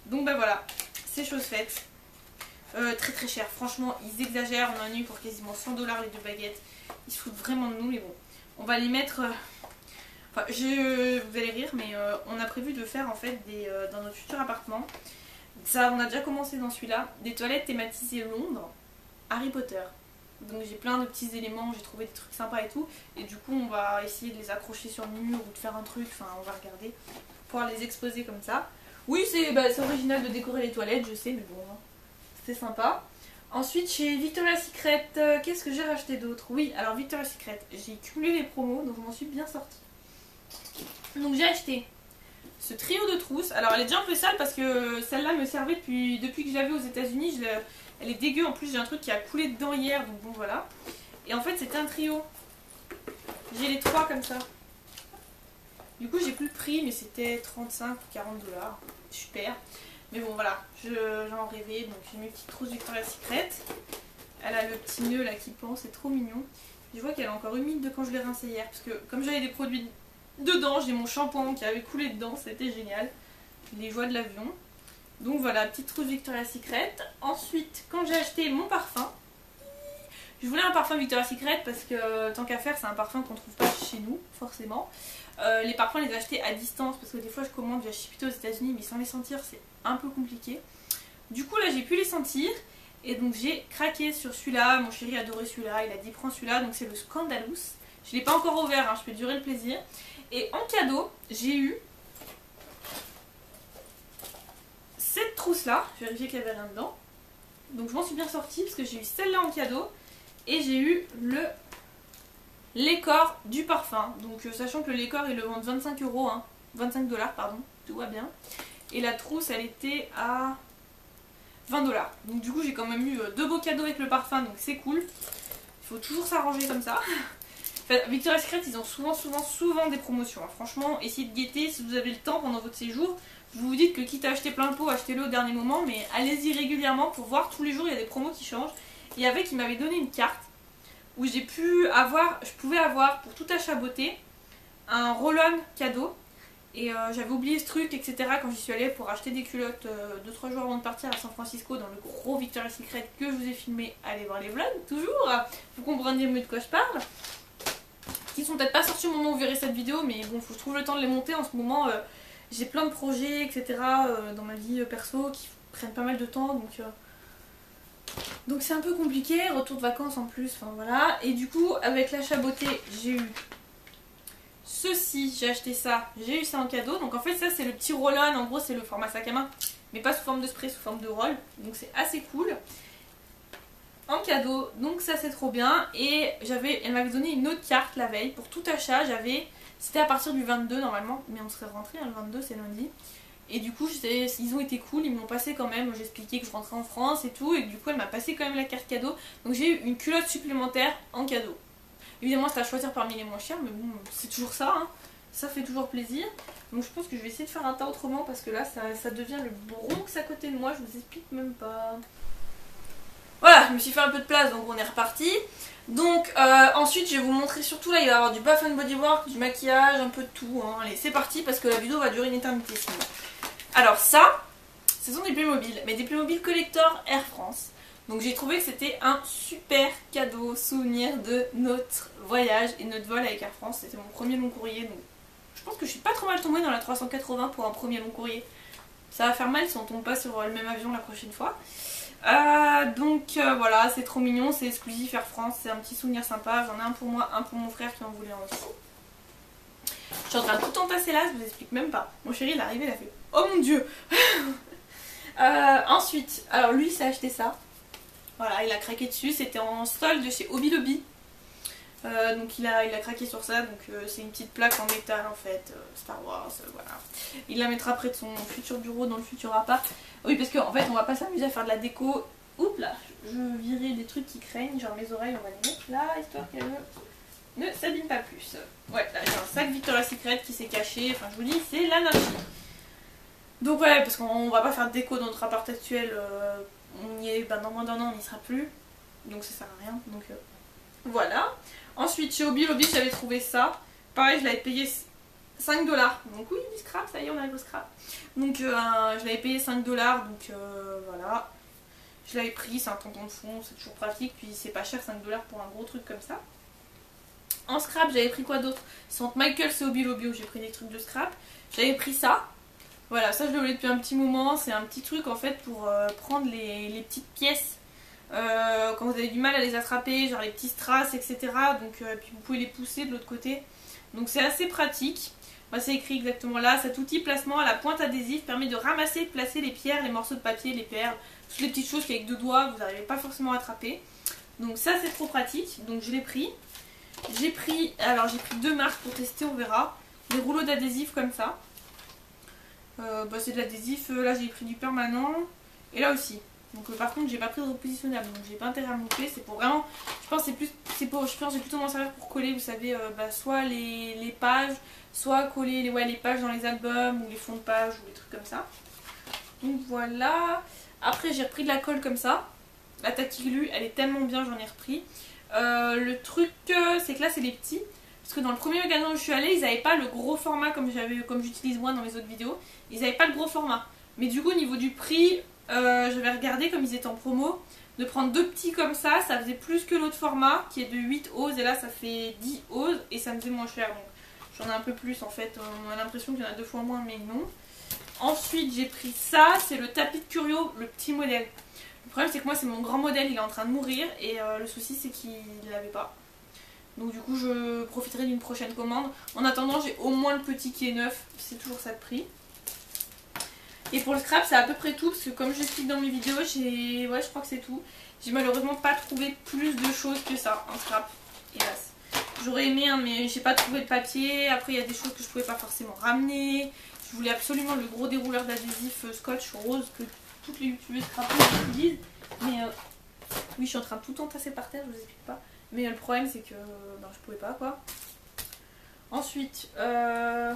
Donc bah voilà, c'est chose faite. Très très cher, franchement ils exagèrent, on en a eu pour quasiment 100 $ les 2 baguettes. Ils se foutent vraiment de nous, mais bon, on va les mettre... Enfin, vous allez rire, mais on a prévu de faire en fait dans notre futur appartement, ça on a déjà commencé dans celui-là, des toilettes thématisées Londres, Harry Potter. Donc j'ai plein de petits éléments, j'ai trouvé des trucs sympas et tout, et du coup on va essayer de les accrocher sur le mur ou de faire un truc, enfin on va regarder, pour pouvoir les exposer comme ça. Oui c'est original de décorer les toilettes, je sais, mais bon... C'est sympa. Ensuite chez Victoria's Secret, qu'est-ce que j'ai racheté d'autre? Oui, alors Victoria's Secret, j'ai cumulé les promos, donc je m'en suis bien sortie. Donc j'ai acheté ce trio de trousses. Alors elle est déjà un peu sale parce que celle-là me servait depuis que je l'avais aux États-Unis. Elle est dégueu, en plus j'ai un truc qui a coulé dedans hier, donc bon voilà. Et en fait c'était un trio. J'ai les 3 comme ça. Du coup j'ai plus le prix, mais c'était 35 ou 40 $. Super. Mais bon voilà, j'en rêvais, donc j'ai mes petites trousses Victoria's Secret. Elle a le petit nœud là qui pend, c'est trop mignon. Je vois qu'elle est encore humide de quand je l'ai rincée hier, parce que comme j'avais des produits dedans, j'ai mon shampoing qui avait coulé dedans, c'était génial. Les joies de l'avion. Donc voilà, petite trousse Victoria's Secret. Ensuite, quand j'ai acheté mon parfum, je voulais un parfum Victoria's Secret parce que tant qu'à faire, c'est un parfum qu'on trouve pas chez nous, forcément. Les parfums, les acheter à distance parce que des fois je commande via Shipito aux États-Unis, mais sans les sentir, c'est un peu compliqué. Du coup, là, j'ai pu les sentir et donc j'ai craqué sur celui-là. Mon chéri adorait celui-là, il a dit prends celui-là, donc c'est le Scandalous. Je l'ai pas encore ouvert, hein, je peux durer le plaisir. Et en cadeau, j'ai eu cette trousse-là. Je vais vérifier qu'il n'y avait rien dedans. Donc je m'en suis bien sortie parce que j'ai eu celle-là en cadeau et j'ai eu le Lécor du parfum. Donc sachant que le Lécor ils le vendent 25 €, hein, 25 $, pardon, tout va bien. Et la trousse elle était à 20 $. Donc du coup j'ai quand même eu 2 beaux cadeaux avec le parfum, donc c'est cool. Il faut toujours s'arranger comme ça. Enfin, Victoria's Secret ils ont souvent des promotions, hein. Franchement essayez de guetter si vous avez le temps pendant votre séjour. Vous vous dites que quitte à acheter plein de pots, achetez-le au dernier moment, mais allez-y régulièrement pour voir, tous les jours il y a des promos qui changent. Et avec il m'avait donné une carte où je pouvais avoir pour tout achat beauté un roll-on cadeau. Et j'avais oublié ce truc, etc. quand j'y suis allée pour acheter des culottes 2-3 jours avant de partir à San Francisco dans le gros Victoria's Secret que je vous ai filmé. Allez voir les vlogs, toujours. Vous comprendrez mieux de quoi je parle. Qui sont peut-être pas sortis au moment où vous verrez cette vidéo, mais bon, faut que je trouve le temps de les monter. En ce moment, j'ai plein de projets, etc. Dans ma vie perso qui prennent pas mal de temps, donc c'est un peu compliqué. Retour de vacances en plus, enfin voilà. Et du coup, avec l'achat beauté, j'ai eu ceci, j'ai acheté ça, j'ai eu ça en cadeau. Donc en fait ça c'est le petit roll-on, en gros c'est le format sac à main, mais pas sous forme de spray, sous forme de roll. Donc c'est assez cool. En cadeau, donc ça c'est trop bien. Et elle m'avait donné une autre carte la veille pour tout achat. C'était à partir du 22 normalement, mais on serait rentré, hein, le 22 c'est lundi. Et du coup ils ont été cool, ils m'ont passé quand même, j'ai expliqué que je rentrais en France et tout. Et du coup elle m'a passé quand même la carte cadeau. Donc j'ai eu une culotte supplémentaire en cadeau. Évidemment c'est à choisir parmi les moins chers, mais bon c'est toujours ça, hein. ça fait toujours plaisir. Donc je pense que je vais essayer de faire un tas autrement parce que là ça devient le Bronx à côté de moi, je vous explique même pas. Voilà, je me suis fait un peu de place donc on est reparti. Donc ensuite je vais vous montrer surtout là il va y avoir du Bath Body Works, du maquillage, un peu de tout. Hein. Allez c'est parti parce que la vidéo va durer une éternité sinon. Alors ça, ce sont des Playmobil, mais des Playmobil Collector Air France. Donc j'ai trouvé que c'était un super cadeau souvenir de notre voyage et notre vol avec Air France. C'était mon premier long courrier, donc je pense que je suis pas trop mal tombée dans la 380 pour un premier long courrier. Ça va faire mal si on tombe pas sur le même avion la prochaine fois. Voilà, c'est trop mignon, c'est exclusif Air France, c'est un petit souvenir sympa. J'en ai un pour moi, un pour mon frère qui en voulait un aussi. Je suis en train de tout entasser là, je vous explique même pas. Mon chéri il est arrivé, il a fait oh mon dieu. Ensuite, alors lui il s'est acheté ça. Voilà, il a craqué dessus, c'était en solde de chez Hobby Lobby. Donc il a craqué sur ça, donc c'est une petite plaque en métal en fait, Star Wars, voilà. Il la mettra près de son futur bureau dans le futur appart. Oui parce qu'en fait on va pas s'amuser à faire de la déco. Oups là, je virais des trucs qui craignent, genre mes oreilles on va les mettre là, histoire qu'elles ne s'abîment pas plus. Ouais, là j'ai un sac Victoria's Secret qui s'est caché, enfin je vous dis c'est l'anarchie. Donc ouais, parce qu'on va pas faire de déco dans notre appart actuel. On y est, dans moins d'un an on n'y sera plus, donc ça sert à rien, donc voilà. Ensuite chez Hobby Lobby j'avais trouvé ça, pareil je l'avais payé 5$, donc oui du scrap, ça y est on arrive au scrap. Donc je l'avais payé 5$, donc voilà. Je l'avais pris, c'est un tampon de fond, c'est toujours pratique, puis c'est pas cher 5$ pour un gros truc comme ça. En scrap j'avais pris quoi d'autre? C'est entre Michael et Hobby Lobby où j'ai pris des trucs de scrap. J'avais pris ça. Voilà, ça je le voulais depuis un petit moment, c'est un petit truc en fait pour prendre les petites pièces quand vous avez du mal à les attraper, genre les petits strass, etc. Donc puis vous pouvez les pousser de l'autre côté. Donc c'est assez pratique. Moi c'est écrit exactement là, cet outil placement à la pointe adhésive permet de ramasser et de placer les pierres, les morceaux de papier, les perles, toutes les petites choses qu'avec 2 doigts vous n'arrivez pas forcément à attraper. Donc ça c'est trop pratique, donc je l'ai pris. J'ai pris 2 marques pour tester, on verra. Des rouleaux d'adhésif comme ça. C'est de l'adhésif, là j'ai pris du permanent et là aussi. Donc par contre j'ai pas pris de repositionnable, donc j'ai pas intérêt à me louper. C'est pour vraiment, je pense que j'ai plutôt m'en servir pour coller, vous savez, soit les pages, soit coller les pages dans les albums ou les fonds de page ou les trucs comme ça. Donc voilà. Après j'ai repris de la colle comme ça. La Tactiglu, elle est tellement bien, j'en ai repris. Le truc c'est que là c'est les petits. Parce que dans le premier magasin où je suis allée, ils n'avaient pas le gros format comme j'utilise moi dans mes autres vidéos. Ils n'avaient pas le gros format. Mais du coup, au niveau du prix, j'avais regardé comme ils étaient en promo. De prendre 2 petits comme ça faisait plus que l'autre format qui est de 8 oses. Et là, ça fait 10 oses et ça me faisait moins cher. Donc j'en ai un peu plus en fait. On a l'impression qu'il y en a 2 fois moins, mais non. Ensuite, j'ai pris ça. C'est le tapis de Curio, le petit modèle. Le problème, c'est que moi, c'est mon grand modèle. Il est en train de mourir. Et le souci, c'est qu'il ne l'avait pas. Donc du coup je profiterai d'une prochaine commande. En attendant j'ai au moins le petit qui est neuf, c'est toujours ça de prix. Et pour le scrap c'est à peu près tout parce que comme je l'explique dans mes vidéos, je crois que c'est tout. J'ai malheureusement pas trouvé plus de choses que ça en scrap, hélas. J'aurais aimé hein, mais j'ai pas trouvé de papier. Après il y a des choses que je pouvais pas forcément ramener. Je voulais absolument le gros dérouleur d'adhésif scotch rose que toutes les youtubeuses scrapeuses utilisent. Mais oui je suis en train de tout entasser par terre, je vous explique pas. Mais le problème c'est que je pouvais pas quoi. Ensuite, pourquoi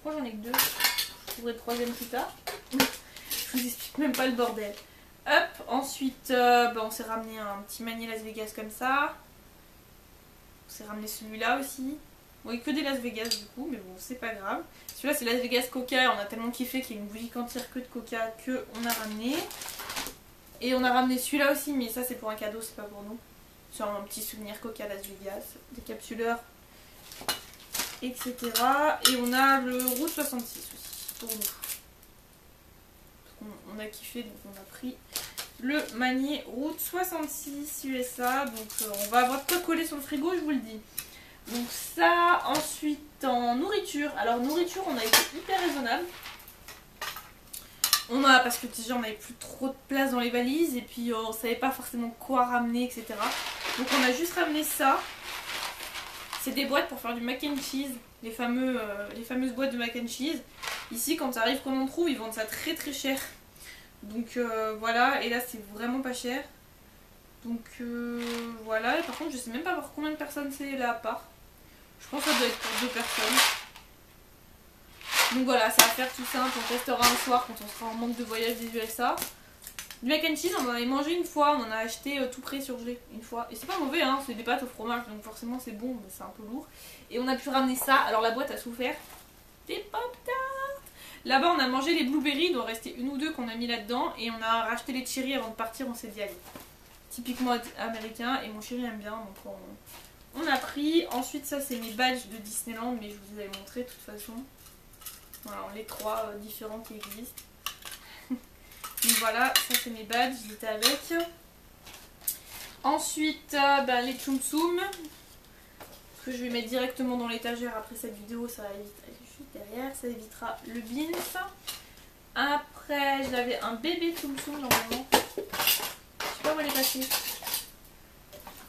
j'en ai que 2? Je trouverai le troisième plus tard. Je vous explique même pas le bordel. Hop, ensuite on s'est ramené un petit manier Las Vegas comme ça. On s'est ramené celui-là aussi. Oui, que des Las Vegas du coup, mais bon c'est pas grave. Celui-là c'est Las Vegas Coca, on a tellement kiffé qu'il y a une bougie quantière que de Coca que on a ramené. Et on a ramené celui-là aussi, mais ça c'est pour un cadeau, c'est pas pour nous. Sur un petit souvenir Coca Las Vegas, des capsuleurs, etc. Et on a le Route 66 aussi pour nous. Parce qu'on a kiffé, donc on a pris le manier Route 66 USA. Donc on va avoir de quoi coller sur le frigo, je vous le dis. Donc ça, ensuite en nourriture. Alors nourriture, on a été hyper raisonnable. Parce que déjà on n'avait plus trop de place dans les valises et puis on savait pas forcément quoi ramener, etc. Donc on a juste ramené ça. C'est des boîtes pour faire du mac and cheese, les fameuses boîtes de mac and cheese. Ici quand ça arrive qu'on en trouve, ils vendent ça très très cher. Donc voilà, et là c'est vraiment pas cher. Donc voilà, et par contre je sais même pas voir combien de personnes c'est là à part. Je pense que ça doit être pour 2 personnes. Donc voilà, ça va faire tout simple. On testera un soir quand on sera en manque de voyage des USA. Du mac and cheese, on en avait mangé une fois, on en a acheté tout prêt surgelé une fois. Et c'est pas mauvais, hein, c'est des pâtes au fromage, donc forcément c'est bon, mais c'est un peu lourd. Et on a pu ramener ça, alors la boîte a souffert. Des pop-tarts. Là-bas on a mangé les blueberries, il doit rester une ou deux qu'on a mis là-dedans. Et on a racheté les cherries avant de partir, on s'est dit allez. Typiquement américain, et mon chéri aime bien, donc on a pris. Ensuite ça c'est mes badges de Disneyland, mais je vous les avais montré de toute façon. Voilà, les 3 différents qui existent. Donc voilà, ça c'est mes badges, j'étais avec. Ensuite, les Tsum Tsum, que je vais mettre directement dans l'étagère après cette vidéo, ça va éviter, juste derrière, ça évitera le bins. Après, j'avais un bébé Tsum Tsum normalement. Je sais pas où elle est passée.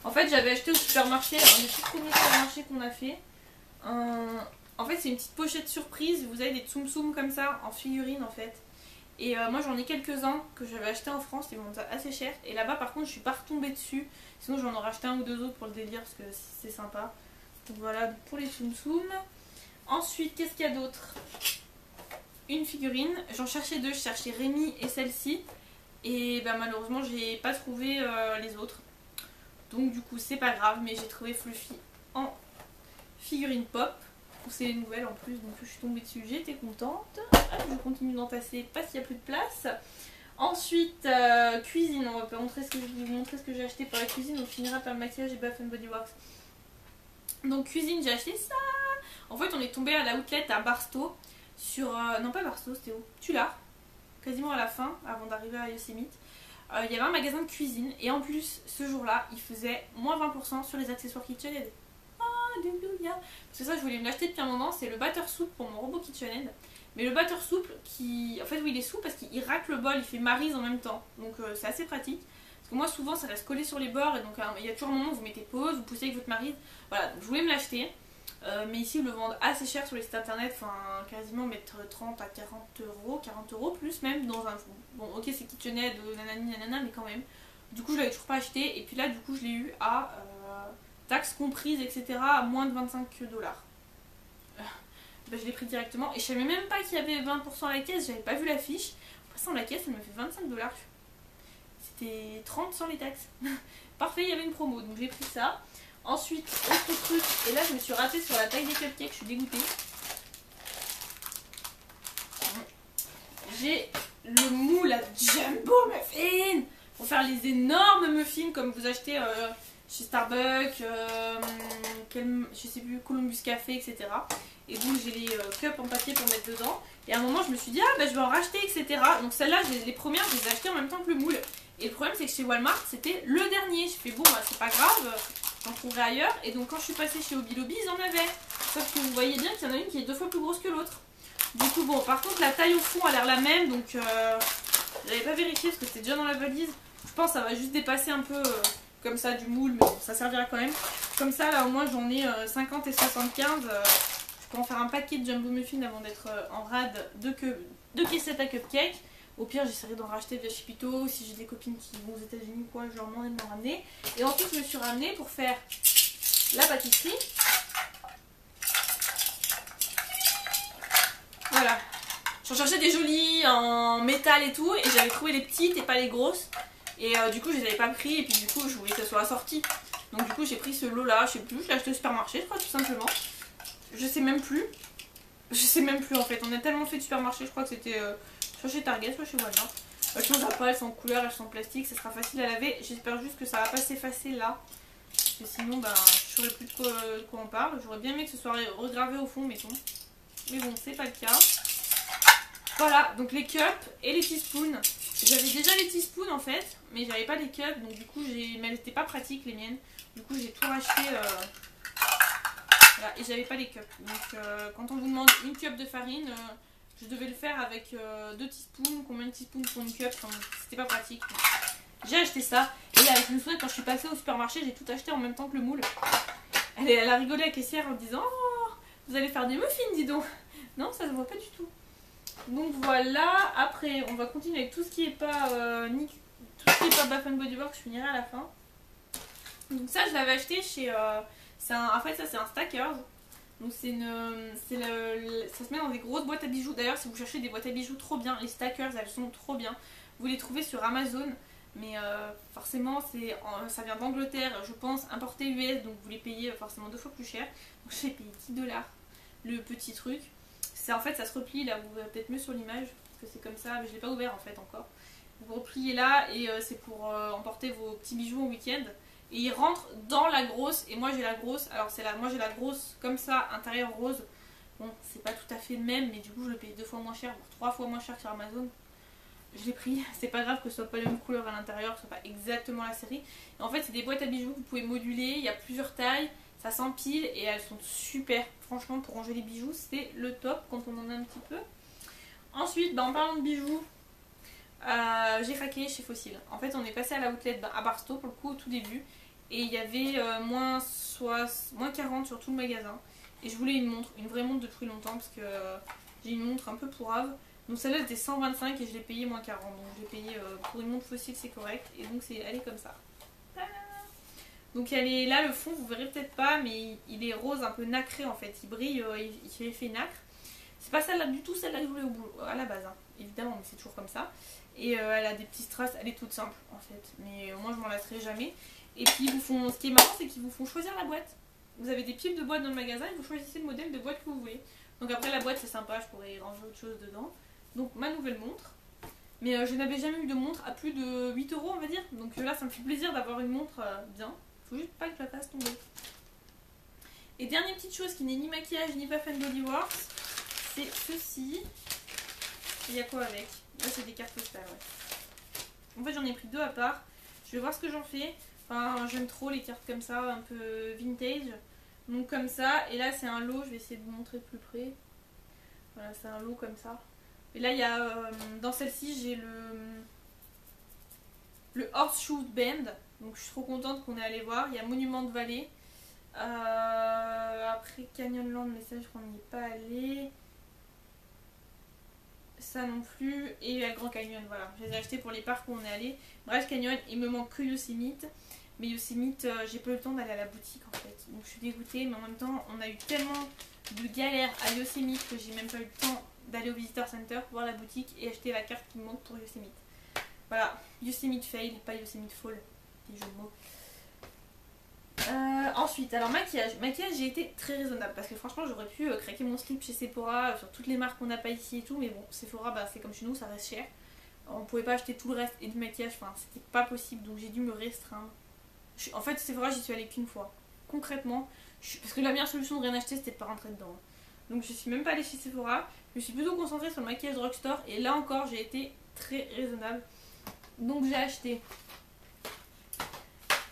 En fait, j'avais acheté au supermarché, un des tout premiers supermarchés qu'on a fait. En fait, c'est une petite pochette surprise. Vous avez des Tsum Tsum comme ça, en figurine en fait. Et moi j'en ai quelques-uns que j'avais acheté en France, ils vendent ça assez cher. Et là-bas par contre je suis pas retombée dessus. Sinon j'en aurais acheté un ou deux autres pour le délire parce que c'est sympa. Donc voilà pour les Tsum Tsum. Ensuite qu'est-ce qu'il y a d'autre? Une figurine. J'en cherchais 2, je cherchais Rémi et celle-ci. Et malheureusement j'ai pas trouvé les autres. Donc du coup c'est pas grave, mais j'ai trouvé Fluffy en figurine pop. C'est les nouvelles en plus, donc je suis tombée dessus, j'étais contente. Je continue d'en passer parce qu'il n'y a plus de place. Ensuite, cuisine, on va vous montrer ce que j'ai acheté pour la cuisine. On finira par le maquillage et Bath Body Works. Donc cuisine, j'ai acheté ça. En fait, on est tombé à la outlet à Barstow. Sur, non pas Barstow, c'était où? Tulare. Quasiment à la fin, avant d'arriver à Yosemite. Il y avait un magasin de cuisine. Et en plus, ce jour-là, il faisait moins 20% sur les accessoires KitchenAid. Alléluia. Parce que ça je voulais me l'acheter depuis un moment, c'est le batteur souple pour mon robot KitchenAid. Mais le batteur souple qui... En fait oui il est souple parce qu'il racle le bol, il fait maryse en même temps. Donc c'est assez pratique. Parce que moi souvent ça reste collé sur les bords et donc il y a toujours un moment où vous mettez pause, vous poussez avec votre maryse. Voilà, donc je voulais me l'acheter. Mais ici ils le vendent assez cher sur les sites internet, enfin quasiment mettre 30 à 40 euros plus même dans un... Bon ok c'est KitchenAid, nanani nanana mais quand même. Du coup je l'avais toujours pas acheté et puis là du coup je l'ai eu à... taxes comprises, etc. à moins de 25 $. Je l'ai pris directement et je savais même pas qu'il y avait 20% à la caisse, j'avais pas vu l'affiche. Après ça, la caisse, elle me fait 25 $. C'était 30 sans les taxes. Parfait, il y avait une promo, donc j'ai pris ça. Ensuite, autre truc, et là je me suis ratée sur la taille des cupcakes, je suis dégoûtée. J'ai le moule à Jumbo Muffin pour faire les énormes muffins comme vous achetez chez Starbucks, je sais plus, Columbus Café, etc. Et donc j'ai les cups en papier pour mettre dedans. Et à un moment je me suis dit je vais en racheter, etc. Donc celles-là, les premières, je les ai achetées en même temps que le moule. Et le problème c'est que chez Walmart c'était le dernier. Je fais bon c'est pas grave, j'en trouverai ailleurs. Et donc quand je suis passée chez Hobby Lobby ils en avaient. Sauf que vous voyez bien qu'il y en a une qui est 2 fois plus grosse que l'autre. Du coup bon par contre la taille au fond a l'air la même. Donc j'avais pas vérifié parce que c'était déjà dans la valise. Je pense que ça va juste dépasser un peu... comme ça du moule, mais bon, ça servira quand même. Comme ça là au moins j'en ai 50 et 75. Je peux en faire un paquet de Jumbo Muffin avant d'être en rade de caissettes à cupcakes. Au pire j'essaierai d'en racheter via Chipito. Si j'ai des copines qui vont aux États-Unis quoi, je leur demanderai de m'en ramener. Et ensuite je me suis ramenée pour faire la pâtisserie. Voilà. J'en cherchais des jolies en métal et tout, et j'avais trouvé les petites et pas les grosses. Et du coup je les avais pas pris et puis du coup je voulais que ça soit assorti. Donc du coup j'ai pris ce lot là, je sais plus, je l'ai acheté au supermarché je crois tout simplement. Je sais même plus. Je sais même plus en fait, on a tellement fait de supermarché, je crois que c'était soit chez Target, soit chez Walmart. Elles changera pas, elles sont en couleur, elles sont en plastique, ça sera facile à laver. J'espère juste que ça va pas s'effacer là. Parce que sinon je saurais plus de quoi on parle. J'aurais bien aimé que ce soit regravé au fond mettons. Mais bon c'est pas le cas. Voilà, donc les cups et les teaspoons. J'avais déjà les teaspoons en fait, mais j'avais pas les cups, donc du coup mais elles étaient pas pratiques les miennes. Du coup j'ai tout racheté voilà, et j'avais pas les cups. Donc quand on vous demande une cup de farine, je devais le faire avec 2 teaspoons. Combien de teaspoons pour une cup, enfin, c'était pas pratique. J'ai acheté ça, et là, je me souviens quand je suis passée au supermarché, j'ai tout acheté en même temps que le moule. Elle a rigolé à la caissière en disant oh, vous allez faire des muffins dis donc. Non ça se voit pas du tout. Donc voilà, après on va continuer avec tout ce qui est pas Bath Body Works, je finirai à la fin. Donc ça je l'avais acheté chez en fait ça c'est un Stackers, Donc ça se met dans des grosses boîtes à bijoux. D'ailleurs si vous cherchez des boîtes à bijoux trop bien, les Stackers elles sont trop bien. Vous les trouvez sur Amazon. Mais forcément ça vient d'Angleterre, je pense, importé US. Donc vous les payez forcément 2 fois plus cher. Donc j'ai payé 10 $ le petit truc. En fait ça se replie là, vous verrez peut-être mieux sur l'image. Parce que c'est comme ça, mais je l'ai pas ouvert en fait encore. Vous repliez là et c'est pour emporter vos petits bijoux au week-end. Et ils rentrent dans la grosse. Et moi j'ai la grosse. Alors moi j'ai la grosse comme ça, intérieur rose. Bon, c'est pas tout à fait le même, mais du coup je le paye 2 fois moins cher, voire 3 fois moins cher sur Amazon. Je l'ai pris. C'est pas grave que ce soit pas la même couleur à l'intérieur, que ce soit pas exactement la série. Et en fait c'est des boîtes à bijoux que vous pouvez moduler. Il y a plusieurs tailles, ça s'empile et elles sont super. Franchement pour ranger les bijoux c'est le top quand on en a un petit peu. Ensuite, en parlant de bijoux, j'ai craqué chez Fossil. En fait, on est passé à la outlet à Barstow pour le coup au tout début. Et il y avait moins 40 sur tout le magasin. Et je voulais une montre, une vraie montre depuis longtemps parce que j'ai une montre un peu pourrave. Donc celle-là était 125 et je l'ai payé moins 40. Donc je l'ai payé pour une montre Fossil, c'est correct. Et donc elle est comme ça. Donc elle est là, le fond, vous verrez peut-être pas, mais il est rose un peu nacré en fait. Il brille, il fait effet nacre. C'est pas celle-là du tout, celle-là que je voulais à la base, hein. Évidemment, mais c'est toujours comme ça. Et elle a des petits strass, elle est toute simple en fait. Mais moi je m'en lasserai jamais. Et puis ce qui est marrant, c'est qu'ils vous font choisir la boîte. Vous avez des piles de boîtes dans le magasin et vous choisissez le modèle de boîte que vous voulez. Donc après la boîte c'est sympa, je pourrais ranger autre chose dedans. Donc ma nouvelle montre. Mais je n'avais jamais eu de montre à plus de 8 € on va dire. Donc là ça me fait plaisir d'avoir une montre bien. Faut juste pas que je la fasse tomber. Et dernière petite chose qui n'est ni maquillage ni Bath & Body Works, c'est ceci. Il y a quoi avec? Là c'est des cartes postales, ouais. En fait j'en ai pris 2 à part. Je vais voir ce que j'en fais. Enfin j'aime trop les cartes comme ça, un peu vintage. Donc comme ça, et là c'est un lot, je vais essayer de vous montrer de plus près. Voilà, c'est un lot comme ça. Et là il y a, dans celle-ci j'ai le Horseshoe Bend. Donc je suis trop contente qu'on est allé voir. Il y a Monument de Vallée. Après Canyonland, mais ça je crois qu'on n'y est pas allé. Ça non plus. Et le Grand Canyon, voilà. Je les ai achetés pour les parcs où on est allé. Bref, Canyon, il me manque que Yosemite. Mais Yosemite, j'ai pas eu le temps d'aller à la boutique en fait. Donc je suis dégoûtée. Mais en même temps, on a eu tellement de galères à Yosemite que j'ai même pas eu le temps d'aller au Visitor Center, voir la boutique et acheter la carte qui me manque pour Yosemite. Voilà, Yosemite fail, pas Yosemite fall. Petit jeu de mots. Ensuite, alors maquillage, j'ai été très raisonnable parce que franchement j'aurais pu craquer mon slip chez Sephora sur toutes les marques qu'on n'a pas ici et tout, mais bon, Sephora bah, c'est comme chez nous, ça reste cher. On pouvait pas acheter tout le reste et du maquillage, enfin c'était pas possible donc j'ai dû me restreindre. En fait Sephora j'y suis allée qu'une fois, concrètement, parce que la meilleure solution de rien acheter c'était de pas rentrer dedans. Donc je suis même pas allée chez Sephora, je me suis plutôt concentrée sur le maquillage drugstore et là encore j'ai été très raisonnable. Donc j'ai acheté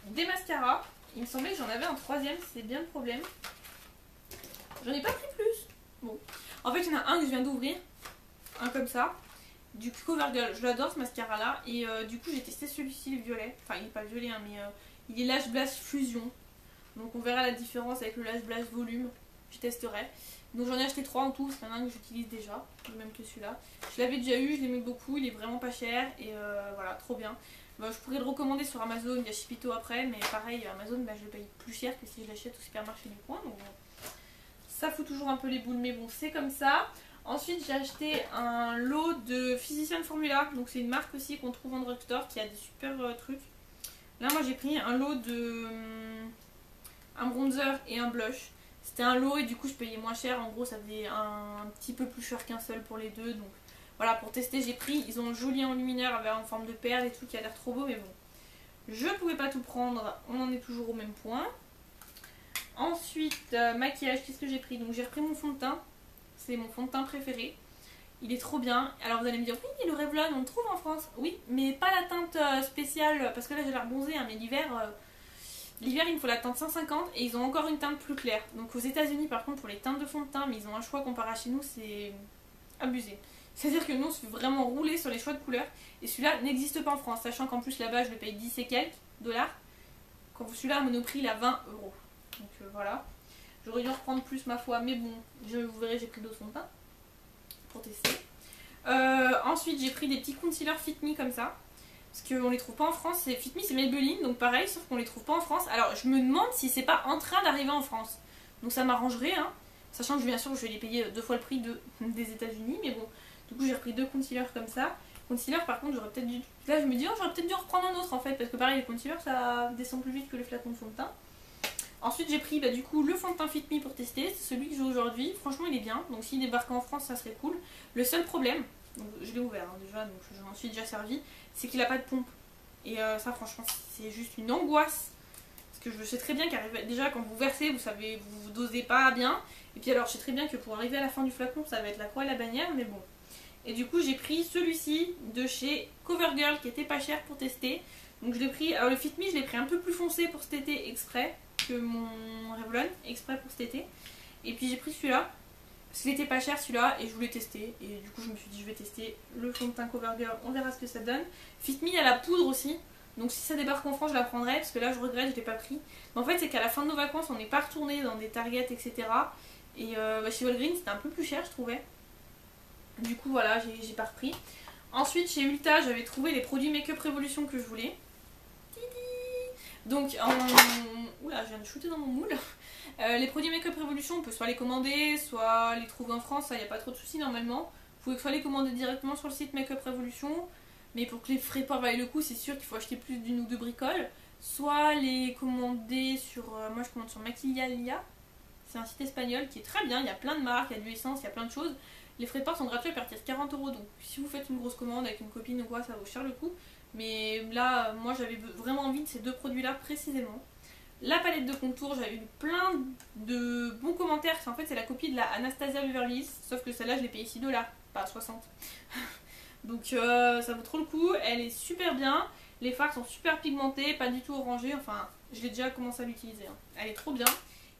des mascaras. Il me semblait que j'en avais un 3e, c'est bien le problème. J'en ai pas pris plus. Bon. En fait, il y en a un que je viens d'ouvrir. Un comme ça. Du CoverGirl. Je l'adore ce mascara là. Et du coup, j'ai testé celui-ci, le violet. Enfin, il n'est pas violet, hein, mais il est Lash Blast Fusion. Donc on verra la différence avec le Lash Blast Volume. Je testerai. Donc j'en ai acheté 3 en tout. C'est un que j'utilise déjà. Même que celui-là. Je l'avais déjà eu, je l'aimais beaucoup. Il est vraiment pas cher. Et voilà, trop bien. Bah, je pourrais le recommander sur Amazon, il y a Shipito après, mais pareil, Amazon, bah, je le paye plus cher que si je l'achète au supermarché du coin. Donc ça fout toujours un peu les boules, mais bon, c'est comme ça. Ensuite, j'ai acheté un lot de Physician Formula, donc c'est une marque aussi qu'on trouve en drugstore qui a des super trucs. Là, moi j'ai pris un lot de un bronzer et un blush. C'était un lot et du coup je payais moins cher. En gros, ça faisait un petit peu plus cher qu'un seul pour les deux, donc voilà, pour tester j'ai pris, ils ont un joli enlumineur en forme de perle et tout qui a l'air trop beau, mais bon, je pouvais pas tout prendre, on en est toujours au même point. Ensuite, maquillage, qu'est-ce que j'ai pris? Donc j'ai repris mon fond de teint, c'est mon fond de teint préféré, il est trop bien. Alors vous allez me dire, oui, mais le Revlon on le trouve en France, oui, mais pas la teinte spéciale, parce que là j'ai l'air bronzée, hein, mais l'hiver il me faut la teinte 150 et ils ont encore une teinte plus claire. Donc aux États-Unis par contre pour les teintes de fond de teint, mais ils ont un choix comparé à chez nous, c'est abusé. C'est-à-dire que nous on se fait vraiment rouler sur les choix de couleurs et celui-là n'existe pas en France, sachant qu'en plus là-bas je le paye 10 et quelques $. Quand celui-là à Monoprix il a 20 €. Donc voilà. J'aurais dû en reprendre plus ma foi, mais bon, vous verrez j'ai pris d'autres fonds de teint pour tester. Ensuite j'ai pris des petits concealers Fit Me comme ça. Parce qu'on les trouve pas en France, Fit Me c'est Maybelline, donc pareil, sauf qu'on les trouve pas en France. Alors je me demande si c'est pas en train d'arriver en France. Donc ça m'arrangerait, hein. Sachant que bien sûr je vais les payer 2 fois le prix des États-Unis, mais bon, du coup j'ai repris 2 concealers comme ça. Concealer par contre j'aurais peut-être dû... Là je me dis, oh, j'aurais peut-être dû en reprendre un autre en fait, parce que pareil les concealers ça descend plus vite que les flacons de fond de teint. Ensuite j'ai pris du coup le fond de teint Fit Me pour tester, c'est celui que j'ai aujourd'hui, franchement il est bien, donc s'il débarque en France ça serait cool. Le seul problème, donc je l'ai ouvert déjà, donc je m'en suis déjà servi, c'est qu'il a pas de pompe. Et ça franchement c'est juste une angoisse. Parce que je sais très bien déjà quand vous versez, vous savez, vous dosez pas bien. Et puis alors je sais très bien que pour arriver à la fin du flacon ça va être la croix et la bannière, mais bon. Et du coup j'ai pris celui-ci de chez CoverGirl qui était pas cher pour tester. Donc je l'ai pris, alors le Fit Me je l'ai pris un peu plus foncé pour cet été exprès que mon Revlon, exprès pour cet été. Et puis j'ai pris celui-là, parce qu'il était pas cher celui-là et je voulais tester. Et du coup je me suis dit je vais tester le fond de teint CoverGirl, on verra ce que ça donne. Fit Me il y a la poudre aussi. Donc si ça débarque en France je la prendrai parce que là je regrette je l'ai pas pris. Mais en fait c'est qu'à la fin de nos vacances on n'est pas retourné dans des Target etc. Et chez Walgreens c'était un peu plus cher je trouvais. Du coup voilà j'ai pas repris. Ensuite chez Ulta j'avais trouvé les produits Make-up Revolution que je voulais. Donc oula je viens de shooter dans mon moule. Les produits Make-up Revolution on peut soit les commander soit les trouver en France, ça y a pas trop de soucis normalement. Vous pouvez soit les commander directement sur le site Make-up Revolution. Mais pour que les frais de port valent le coup, c'est sûr qu'il faut acheter plus d'une ou deux bricoles. Soit les commander sur... moi je commande sur Maquillalia. C'est un site espagnol qui est très bien, il y a plein de marques, il y a de l'essence, il y a plein de choses. Les frais de port sont gratuits à partir de 40 €. Donc si vous faites une grosse commande avec une copine ou quoi, ça vaut cher le coup. Mais là, moi j'avais vraiment envie de ces 2 produits-là précisément. La palette de contour, j'avais eu plein de bons commentaires. En fait c'est la copie de la Anastasia Beverly Hills. Sauf que celle-là je l'ai payée 6 $, pas 60. Donc ça vaut trop le coup, elle est super bien, les fards sont super pigmentés, pas du tout orangés, enfin je l'ai déjà commencé à l'utiliser, hein. Elle est trop bien.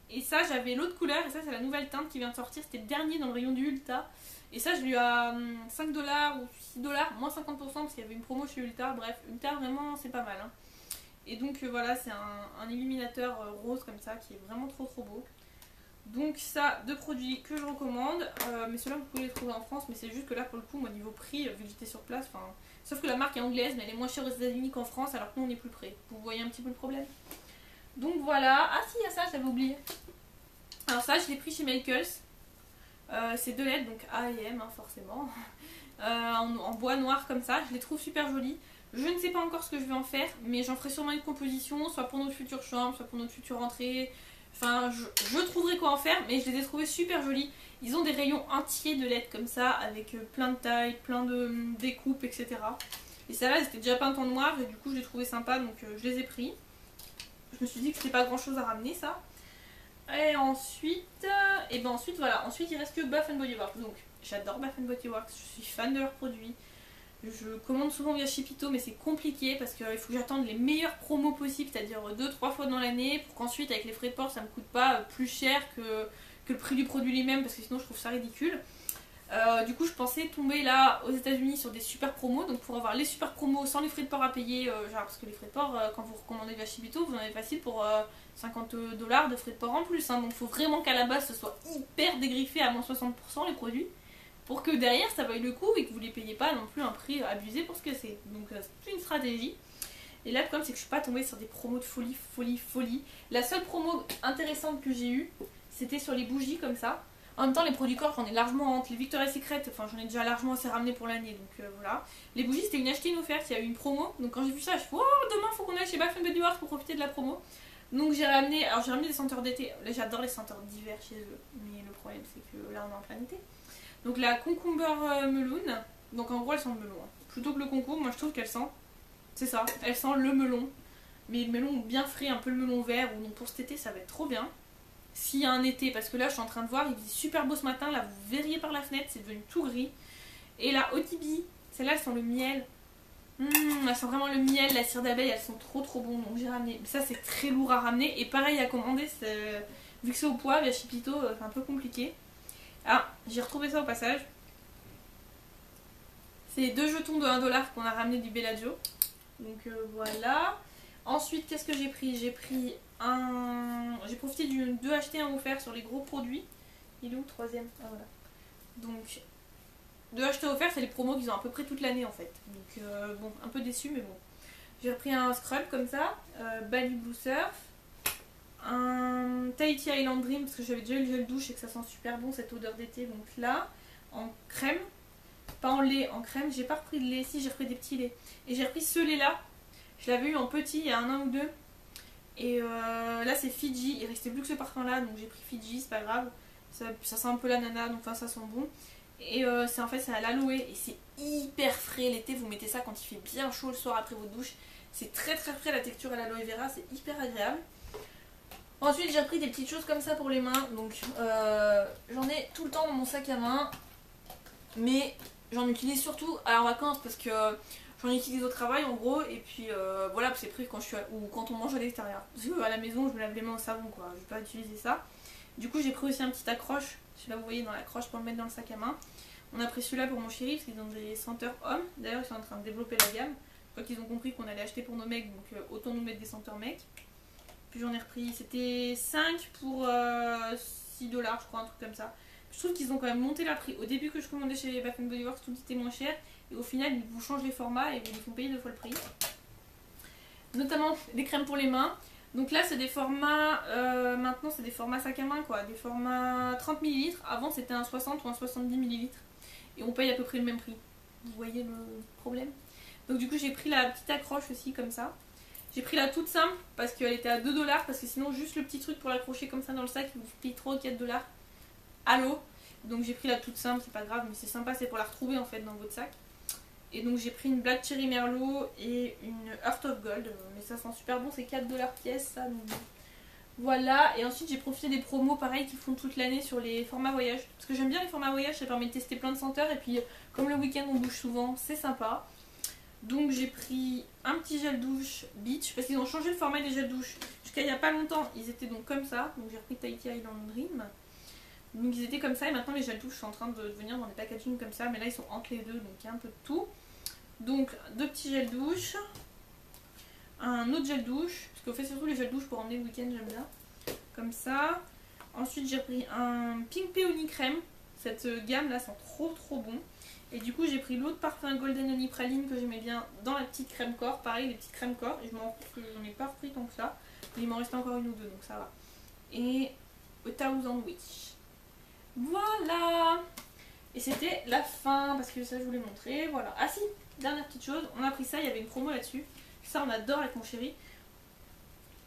Et ça j'avais l'autre couleur, et ça c'est la nouvelle teinte qui vient de sortir, c'était le dernier dans le rayon du Ulta. Et ça je l'ai eu à 5 $ ou 6 $, moins 50% parce qu'il y avait une promo chez Ulta, bref, Ulta vraiment c'est pas mal. Hein. Et donc voilà, c'est un illuminateur rose comme ça qui est vraiment trop beau. Donc ça, 2 produits que je recommande, mais ceux-là vous pouvez les trouver en France, mais c'est juste que là pour le coup, moi niveau prix, vu que j'étais sur place, sauf que la marque est anglaise, mais elle est moins chère aux États-Unis qu'en France, alors que nous on est plus près. Vous voyez un petit peu le problème. Donc voilà, ah si, il y a ça, j'avais oublié. Alors ça, je l'ai pris chez Michaels, c'est 2 lettres, donc A et M, hein, forcément, en bois noir comme ça, je les trouve super jolis. Je ne sais pas encore ce que je vais en faire, mais j'en ferai sûrement une composition, soit pour notre future chambre, soit pour notre future entrée. Enfin, je trouverai quoi en faire, mais je les ai trouvés super jolis. Ils ont des rayons entiers de LED comme ça, avec plein de tailles, plein de découpes, etc. Et celles-là, elles étaient déjà peintes en noir, et du coup, je les trouvais sympas, donc je les ai pris. Je me suis dit que c'était pas grand-chose à ramener, ça. Et ensuite, voilà. Ensuite, il reste que Bath Body Works. Donc, j'adore Bath Body Works, je suis fan de leurs produits. Je commande souvent via Shipito, mais c'est compliqué parce qu'il faut que j'attende les meilleures promos possibles, c'est-à-dire 2-3 fois dans l'année, pour qu'ensuite avec les frais de port ça me coûte pas plus cher que le prix du produit lui-même, parce que sinon je trouve ça ridicule. Du coup je pensais tomber là aux États-Unis sur des super promos, donc pour avoir les super promos sans les frais de port à payer, genre parce que les frais de port quand vous recommandez via Shipito vous en avez facile pour 50 $ de frais de port en plus, hein, donc il faut vraiment qu'à la base ce soit hyper dégriffé à moins 60% les produits, pour que derrière ça vaille le coup et que vous ne les payez pas non plus un prix abusé pour ce que c'est. Donc c'est une stratégie. Et là le problème c'est que je suis pas tombée sur des promos de folie. La seule promo intéressante que j'ai eue, c'était sur les bougies comme ça. En même temps les produits corps j'en ai largement honte. Les Victoria's Secret, enfin j'en ai déjà largement assez ramené pour l'année, donc voilà. Les bougies c'était une achetée une offerte, il y a eu une promo. Donc quand j'ai vu ça je suis oh demain faut qu'on aille chez Bath Body Works pour profiter de la promo. Donc j'ai ramené des senteurs d'été. Là j'adore les senteurs d'hiver chez eux, mais le problème c'est que là on est en plein été. Donc la Cucumber Melon, donc en gros elle sent le melon. Hein. Plutôt que le concombre, moi je trouve qu'elle sent, c'est ça, elle sent le melon. Mais le melon bien frais, un peu le melon vert, ou donc pour cet été ça va être trop bien. S'il y a un été, parce que là je suis en train de voir, il faisait super beau ce matin, là vous verriez par la fenêtre, c'est devenu tout gris. Et la OTB, celle-là elle sent le miel. Elle sent vraiment le miel, la cire d'abeille, elles sont trop bon, donc j'ai ramené. Mais ça c'est très lourd à ramener, et pareil à commander, vu que c'est au poids, via Shipito, c'est un peu compliqué. Ah, j'ai retrouvé ça au passage. C'est 2 jetons de 1 $ qu'on a ramené du Bellagio. Donc voilà. Ensuite, qu'est-ce que j'ai pris? J'ai pris un... J'ai profité du 2 achetés 1 offert sur les gros produits. Il est où le troisième? Ah voilà. Donc, 2 achetés offerts, c'est les promos qu'ils ont à peu près toute l'année en fait. Donc bon, un peu déçu mais bon. J'ai repris un scrub comme ça. Bali Blue Surf. un Tahiti Island Dream parce que j'avais déjà eu le gel douche et que ça sent super bon cette odeur d'été. Donc là, en crème, pas en lait, en crème. J'ai pas repris de lait, si j'ai repris des petits laits. Et j'ai repris ce lait là, je l'avais eu en petit il y a un an ou deux. Et là c'est Fiji, il restait plus que ce parfum là, donc j'ai pris Fiji, c'est pas grave. Ça sent un peu l'ananas, donc enfin ça sent bon. Et en fait c'est à l'aloe et c'est hyper frais. L'été vous mettez ça quand il fait bien chaud le soir après votre douche. C'est très très frais, la texture à l'aloe vera, c'est hyper agréable. Ensuite j'ai pris des petites choses comme ça pour les mains. Donc j'en ai tout le temps dans mon sac à main. Mais j'en utilise surtout en vacances parce que j'en utilise au travail en gros. Et puis voilà, c'est pris quand je suis ou quand on mange à l'extérieur. Parce qu'à la maison je me lave les mains au savon quoi, je vais pas utiliser ça. Du coup j'ai pris aussi un petit accroche. Celui-là vous voyez dans l'accroche pour le mettre dans le sac à main. On a pris celui-là pour mon chéri parce qu'ils ont des senteurs hommes. D'ailleurs ils sont en train de développer la gamme. Je crois qu'ils ont compris qu'on allait acheter pour nos mecs, donc autant nous mettre des senteurs mecs. Puis j'en ai repris, c'était 5 pour 6 dollars je crois, un truc comme ça. Je trouve qu'ils ont quand même monté la prix. Au début que je commandais chez Bath & Body Works, tout était moins cher. Et au final, ils vous changent les formats et vous les font payer 2 fois le prix. Notamment des crèmes pour les mains. Donc là, c'est des formats, maintenant c'est des formats sac à main quoi. Des formats 30 ml. Avant c'était un 60 ou un 70 ml. Et on paye à peu près le même prix. Vous voyez le problème? Donc du coup, j'ai pris la petite accroche aussi comme ça. J'ai pris la toute simple parce qu'elle était à 2 dollars. Parce que sinon, juste le petit truc pour l'accrocher comme ça dans le sac, il vous paye 3 ou 4 dollars. À l'eau. Donc j'ai pris la toute simple, c'est pas grave, mais c'est sympa, c'est pour la retrouver en fait dans votre sac. Et donc j'ai pris une Black Cherry Merlot et une Heart of Gold, mais ça sent super bon, c'est 4 dollars pièce ça. Donc voilà, et ensuite j'ai profité des promos pareil qui font toute l'année sur les formats voyage. Parce que j'aime bien les formats voyage, ça permet de tester plein de senteurs et puis comme le week-end on bouge souvent, c'est sympa. Donc j'ai pris un petit gel douche Beach, parce qu'ils ont changé le format des gels douche. Jusqu'à il y a pas longtemps, ils étaient donc comme ça, donc j'ai repris Tahiti Island Dream. Donc ils étaient comme ça et maintenant les gels douche sont en train de venir dans des packaging comme ça, mais là ils sont entre les deux donc il y a un peu de tout. Donc 2 petits gels douche, un autre gel douche, parce qu'on fait surtout les gels douche pour emmener le week-end, j'aime bien. Comme ça. Ensuite j'ai pris un Pink Peony Crème, cette gamme là sent trop bon. Et du coup j'ai pris l'autre parfum Golden Honey Praline que j'aimais bien dans la petite crème corps, pareil les petites crèmes corps, et je m'en rends compte que j'en ai pas repris tant que ça, mais il m'en restait encore une ou deux donc ça va. Et A Thousand Witch. Voilà. Et c'était la fin parce que ça je voulais montrer. Voilà. Ah si, dernière petite chose, on a pris ça, il y avait une promo là-dessus. Ça on adore avec mon chéri.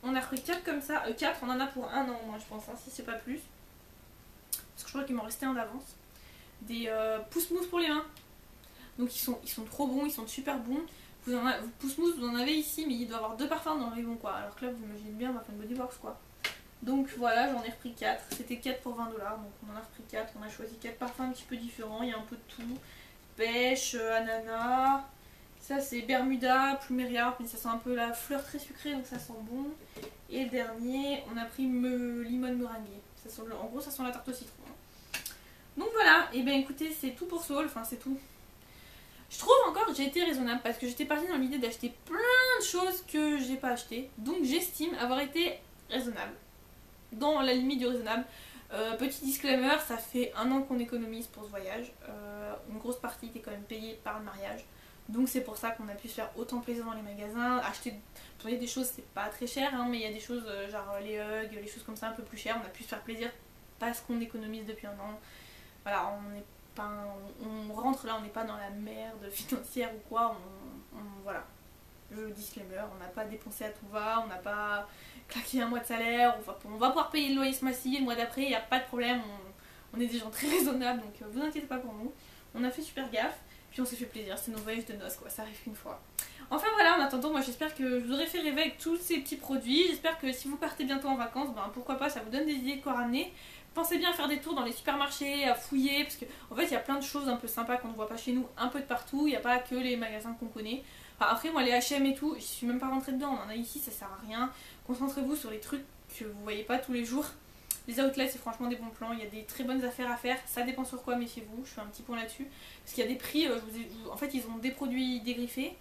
On a pris 4 comme ça, 4, on en a pour un an moi je pense, hein, si c'est pas plus. Parce que je crois qu'il m'en restait un d'avance. Des pousse-mousse pour les mains. Donc ils sont trop bons, ils sont super bons. Pousse-mousse vous en avez ici mais il doit y avoir 2 parfums dans le rayon quoi. Alors que là vous imaginez bien, on va faire une body works quoi. Donc voilà, j'en ai repris 4, c'était 4 pour 20 dollars, donc on en a repris 4, on a choisi 4 parfums un petit peu différents, il y a un peu de tout, pêche, ananas, ça c'est Bermuda, pluméria, mais ça sent un peu la fleur très sucrée donc ça sent bon. Et le dernier, on a pris limon meringuée, ça sent, en gros ça sent la tarte au citron. Donc voilà, et bien écoutez c'est tout pour Saul, enfin c'est tout. Je trouve encore que j'ai été raisonnable parce que j'étais partie dans l'idée d'acheter plein de choses que j'ai pas achetées, donc j'estime avoir été raisonnable. Dans la limite du raisonnable. Petit disclaimer, ça fait un an qu'on économise pour ce voyage. Une grosse partie était quand même payée par le mariage. Donc c'est pour ça qu'on a pu se faire autant plaisir dans les magasins. Acheter des choses, c'est pas très cher, hein, mais il y a des choses genre les Hugs, les choses comme ça un peu plus chères. On a pu se faire plaisir parce qu'on économise depuis un an. Voilà, on rentre là, on n'est pas dans la merde financière ou quoi. Voilà. Le disclaimer, on n'a pas dépensé à tout va, on n'a pas claqué un mois de salaire, on va pouvoir payer le loyer ce mois-ci, le mois d'après, il n'y a pas de problème, on est des gens très raisonnables, donc vous inquiétez pas pour nous. On a fait super gaffe, puis on s'est fait plaisir, c'est nos voyages de noces quoi, ça arrive une fois. Enfin voilà, en attendant, moi j'espère que je vous aurai fait rêver avec tous ces petits produits, j'espère que si vous partez bientôt en vacances, ben pourquoi pas, ça vous donne des idées de quoi ramener. Pensez bien à faire des tours dans les supermarchés, à fouiller, parce qu'en fait il y a plein de choses un peu sympas qu'on ne voit pas chez nous, un peu de partout, il n'y a pas que les magasins qu'on connaît. Enfin, après moi les H&M et tout, je suis même pas rentrée dedans, on en a ici, ça sert à rien. Concentrez-vous sur les trucs que vous voyez pas tous les jours. Les outlets c'est franchement des bons plans, il y a des très bonnes affaires à faire, ça dépend sur quoi méfiez-vous, je fais un petit point là-dessus. Parce qu'il y a des prix, en fait ils ont des produits dégriffés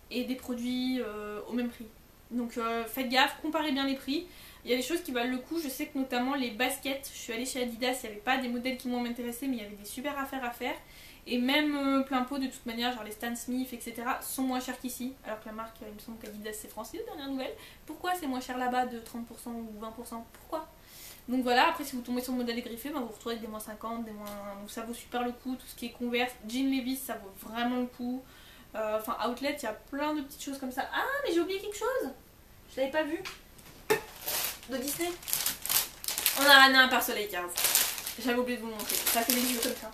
et des produits au même prix. Donc faites gaffe, comparez bien les prix. Il y a des choses qui valent le coup, je sais que notamment les baskets, je suis allée chez Adidas, il n'y avait pas des modèles qui m'ont intéressé mais il y avait des super affaires à faire. Et même plein pot de toute manière, genre les Stan Smith, etc. sont moins chers qu'ici. Alors que la marque, il me semble qu'Adidas c'est français aux dernières nouvelles. Pourquoi c'est moins cher là-bas de 30% ou 20%? Pourquoi? Donc voilà, après si vous tombez sur le modèle griffé, vous vous retrouvez avec des moins 50, des moins... Donc ça vaut super le coup, tout ce qui est Converse, Jean Levi's ça vaut vraiment le coup. Enfin Outlet, il y a plein de petites choses comme ça. Ah mais j'ai oublié quelque chose, je l'avais pas vu. De Disney. On a ramené un pare-soleil 15. J'avais oublié de vous le montrer, ça fait des yeux comme ça.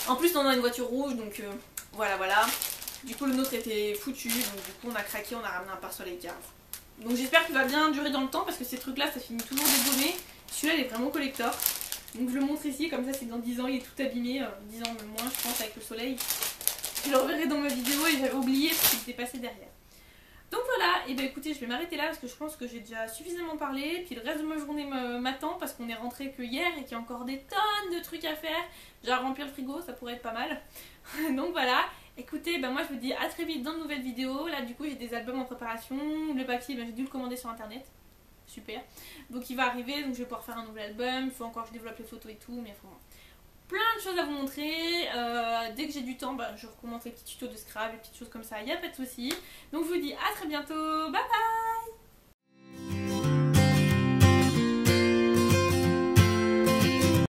En plus on a une voiture rouge donc voilà. Du coup le nôtre était foutu, donc du coup on a craqué, on a ramené un pare-soleil 15. Donc j'espère qu'il va bien durer dans le temps parce que ces trucs là ça finit toujours dégommé. Celui-là il est vraiment collector. Donc je le montre ici, comme ça c'est dans 10 ans, il est tout abîmé, 10 ans même moins je pense avec le soleil. Je le reverrai dans ma vidéo et j'avais oublié ce qui était passé derrière. Donc voilà, et bien écoutez je vais m'arrêter là parce que je pense que j'ai déjà suffisamment parlé. Puis le reste de ma journée m'attend parce qu'on est rentré que hier et qu'il y a encore des tonnes de trucs à faire. Genre remplir le frigo, ça pourrait être pas mal. Donc voilà, écoutez, moi je vous dis à très vite dans de nouvelles vidéos. Là du coup j'ai des albums en préparation. Le papier, j'ai dû le commander sur internet. Super. Donc il va arriver, donc je vais pouvoir faire un nouvel album. Il faut encore que je développe les photos et tout, mais enfin plein de choses à vous montrer. Dès que j'ai du temps, je recommence les petits tutos de Scrabble, les petites choses comme ça, il n'y a pas de souci. Donc je vous dis à très bientôt, bye bye.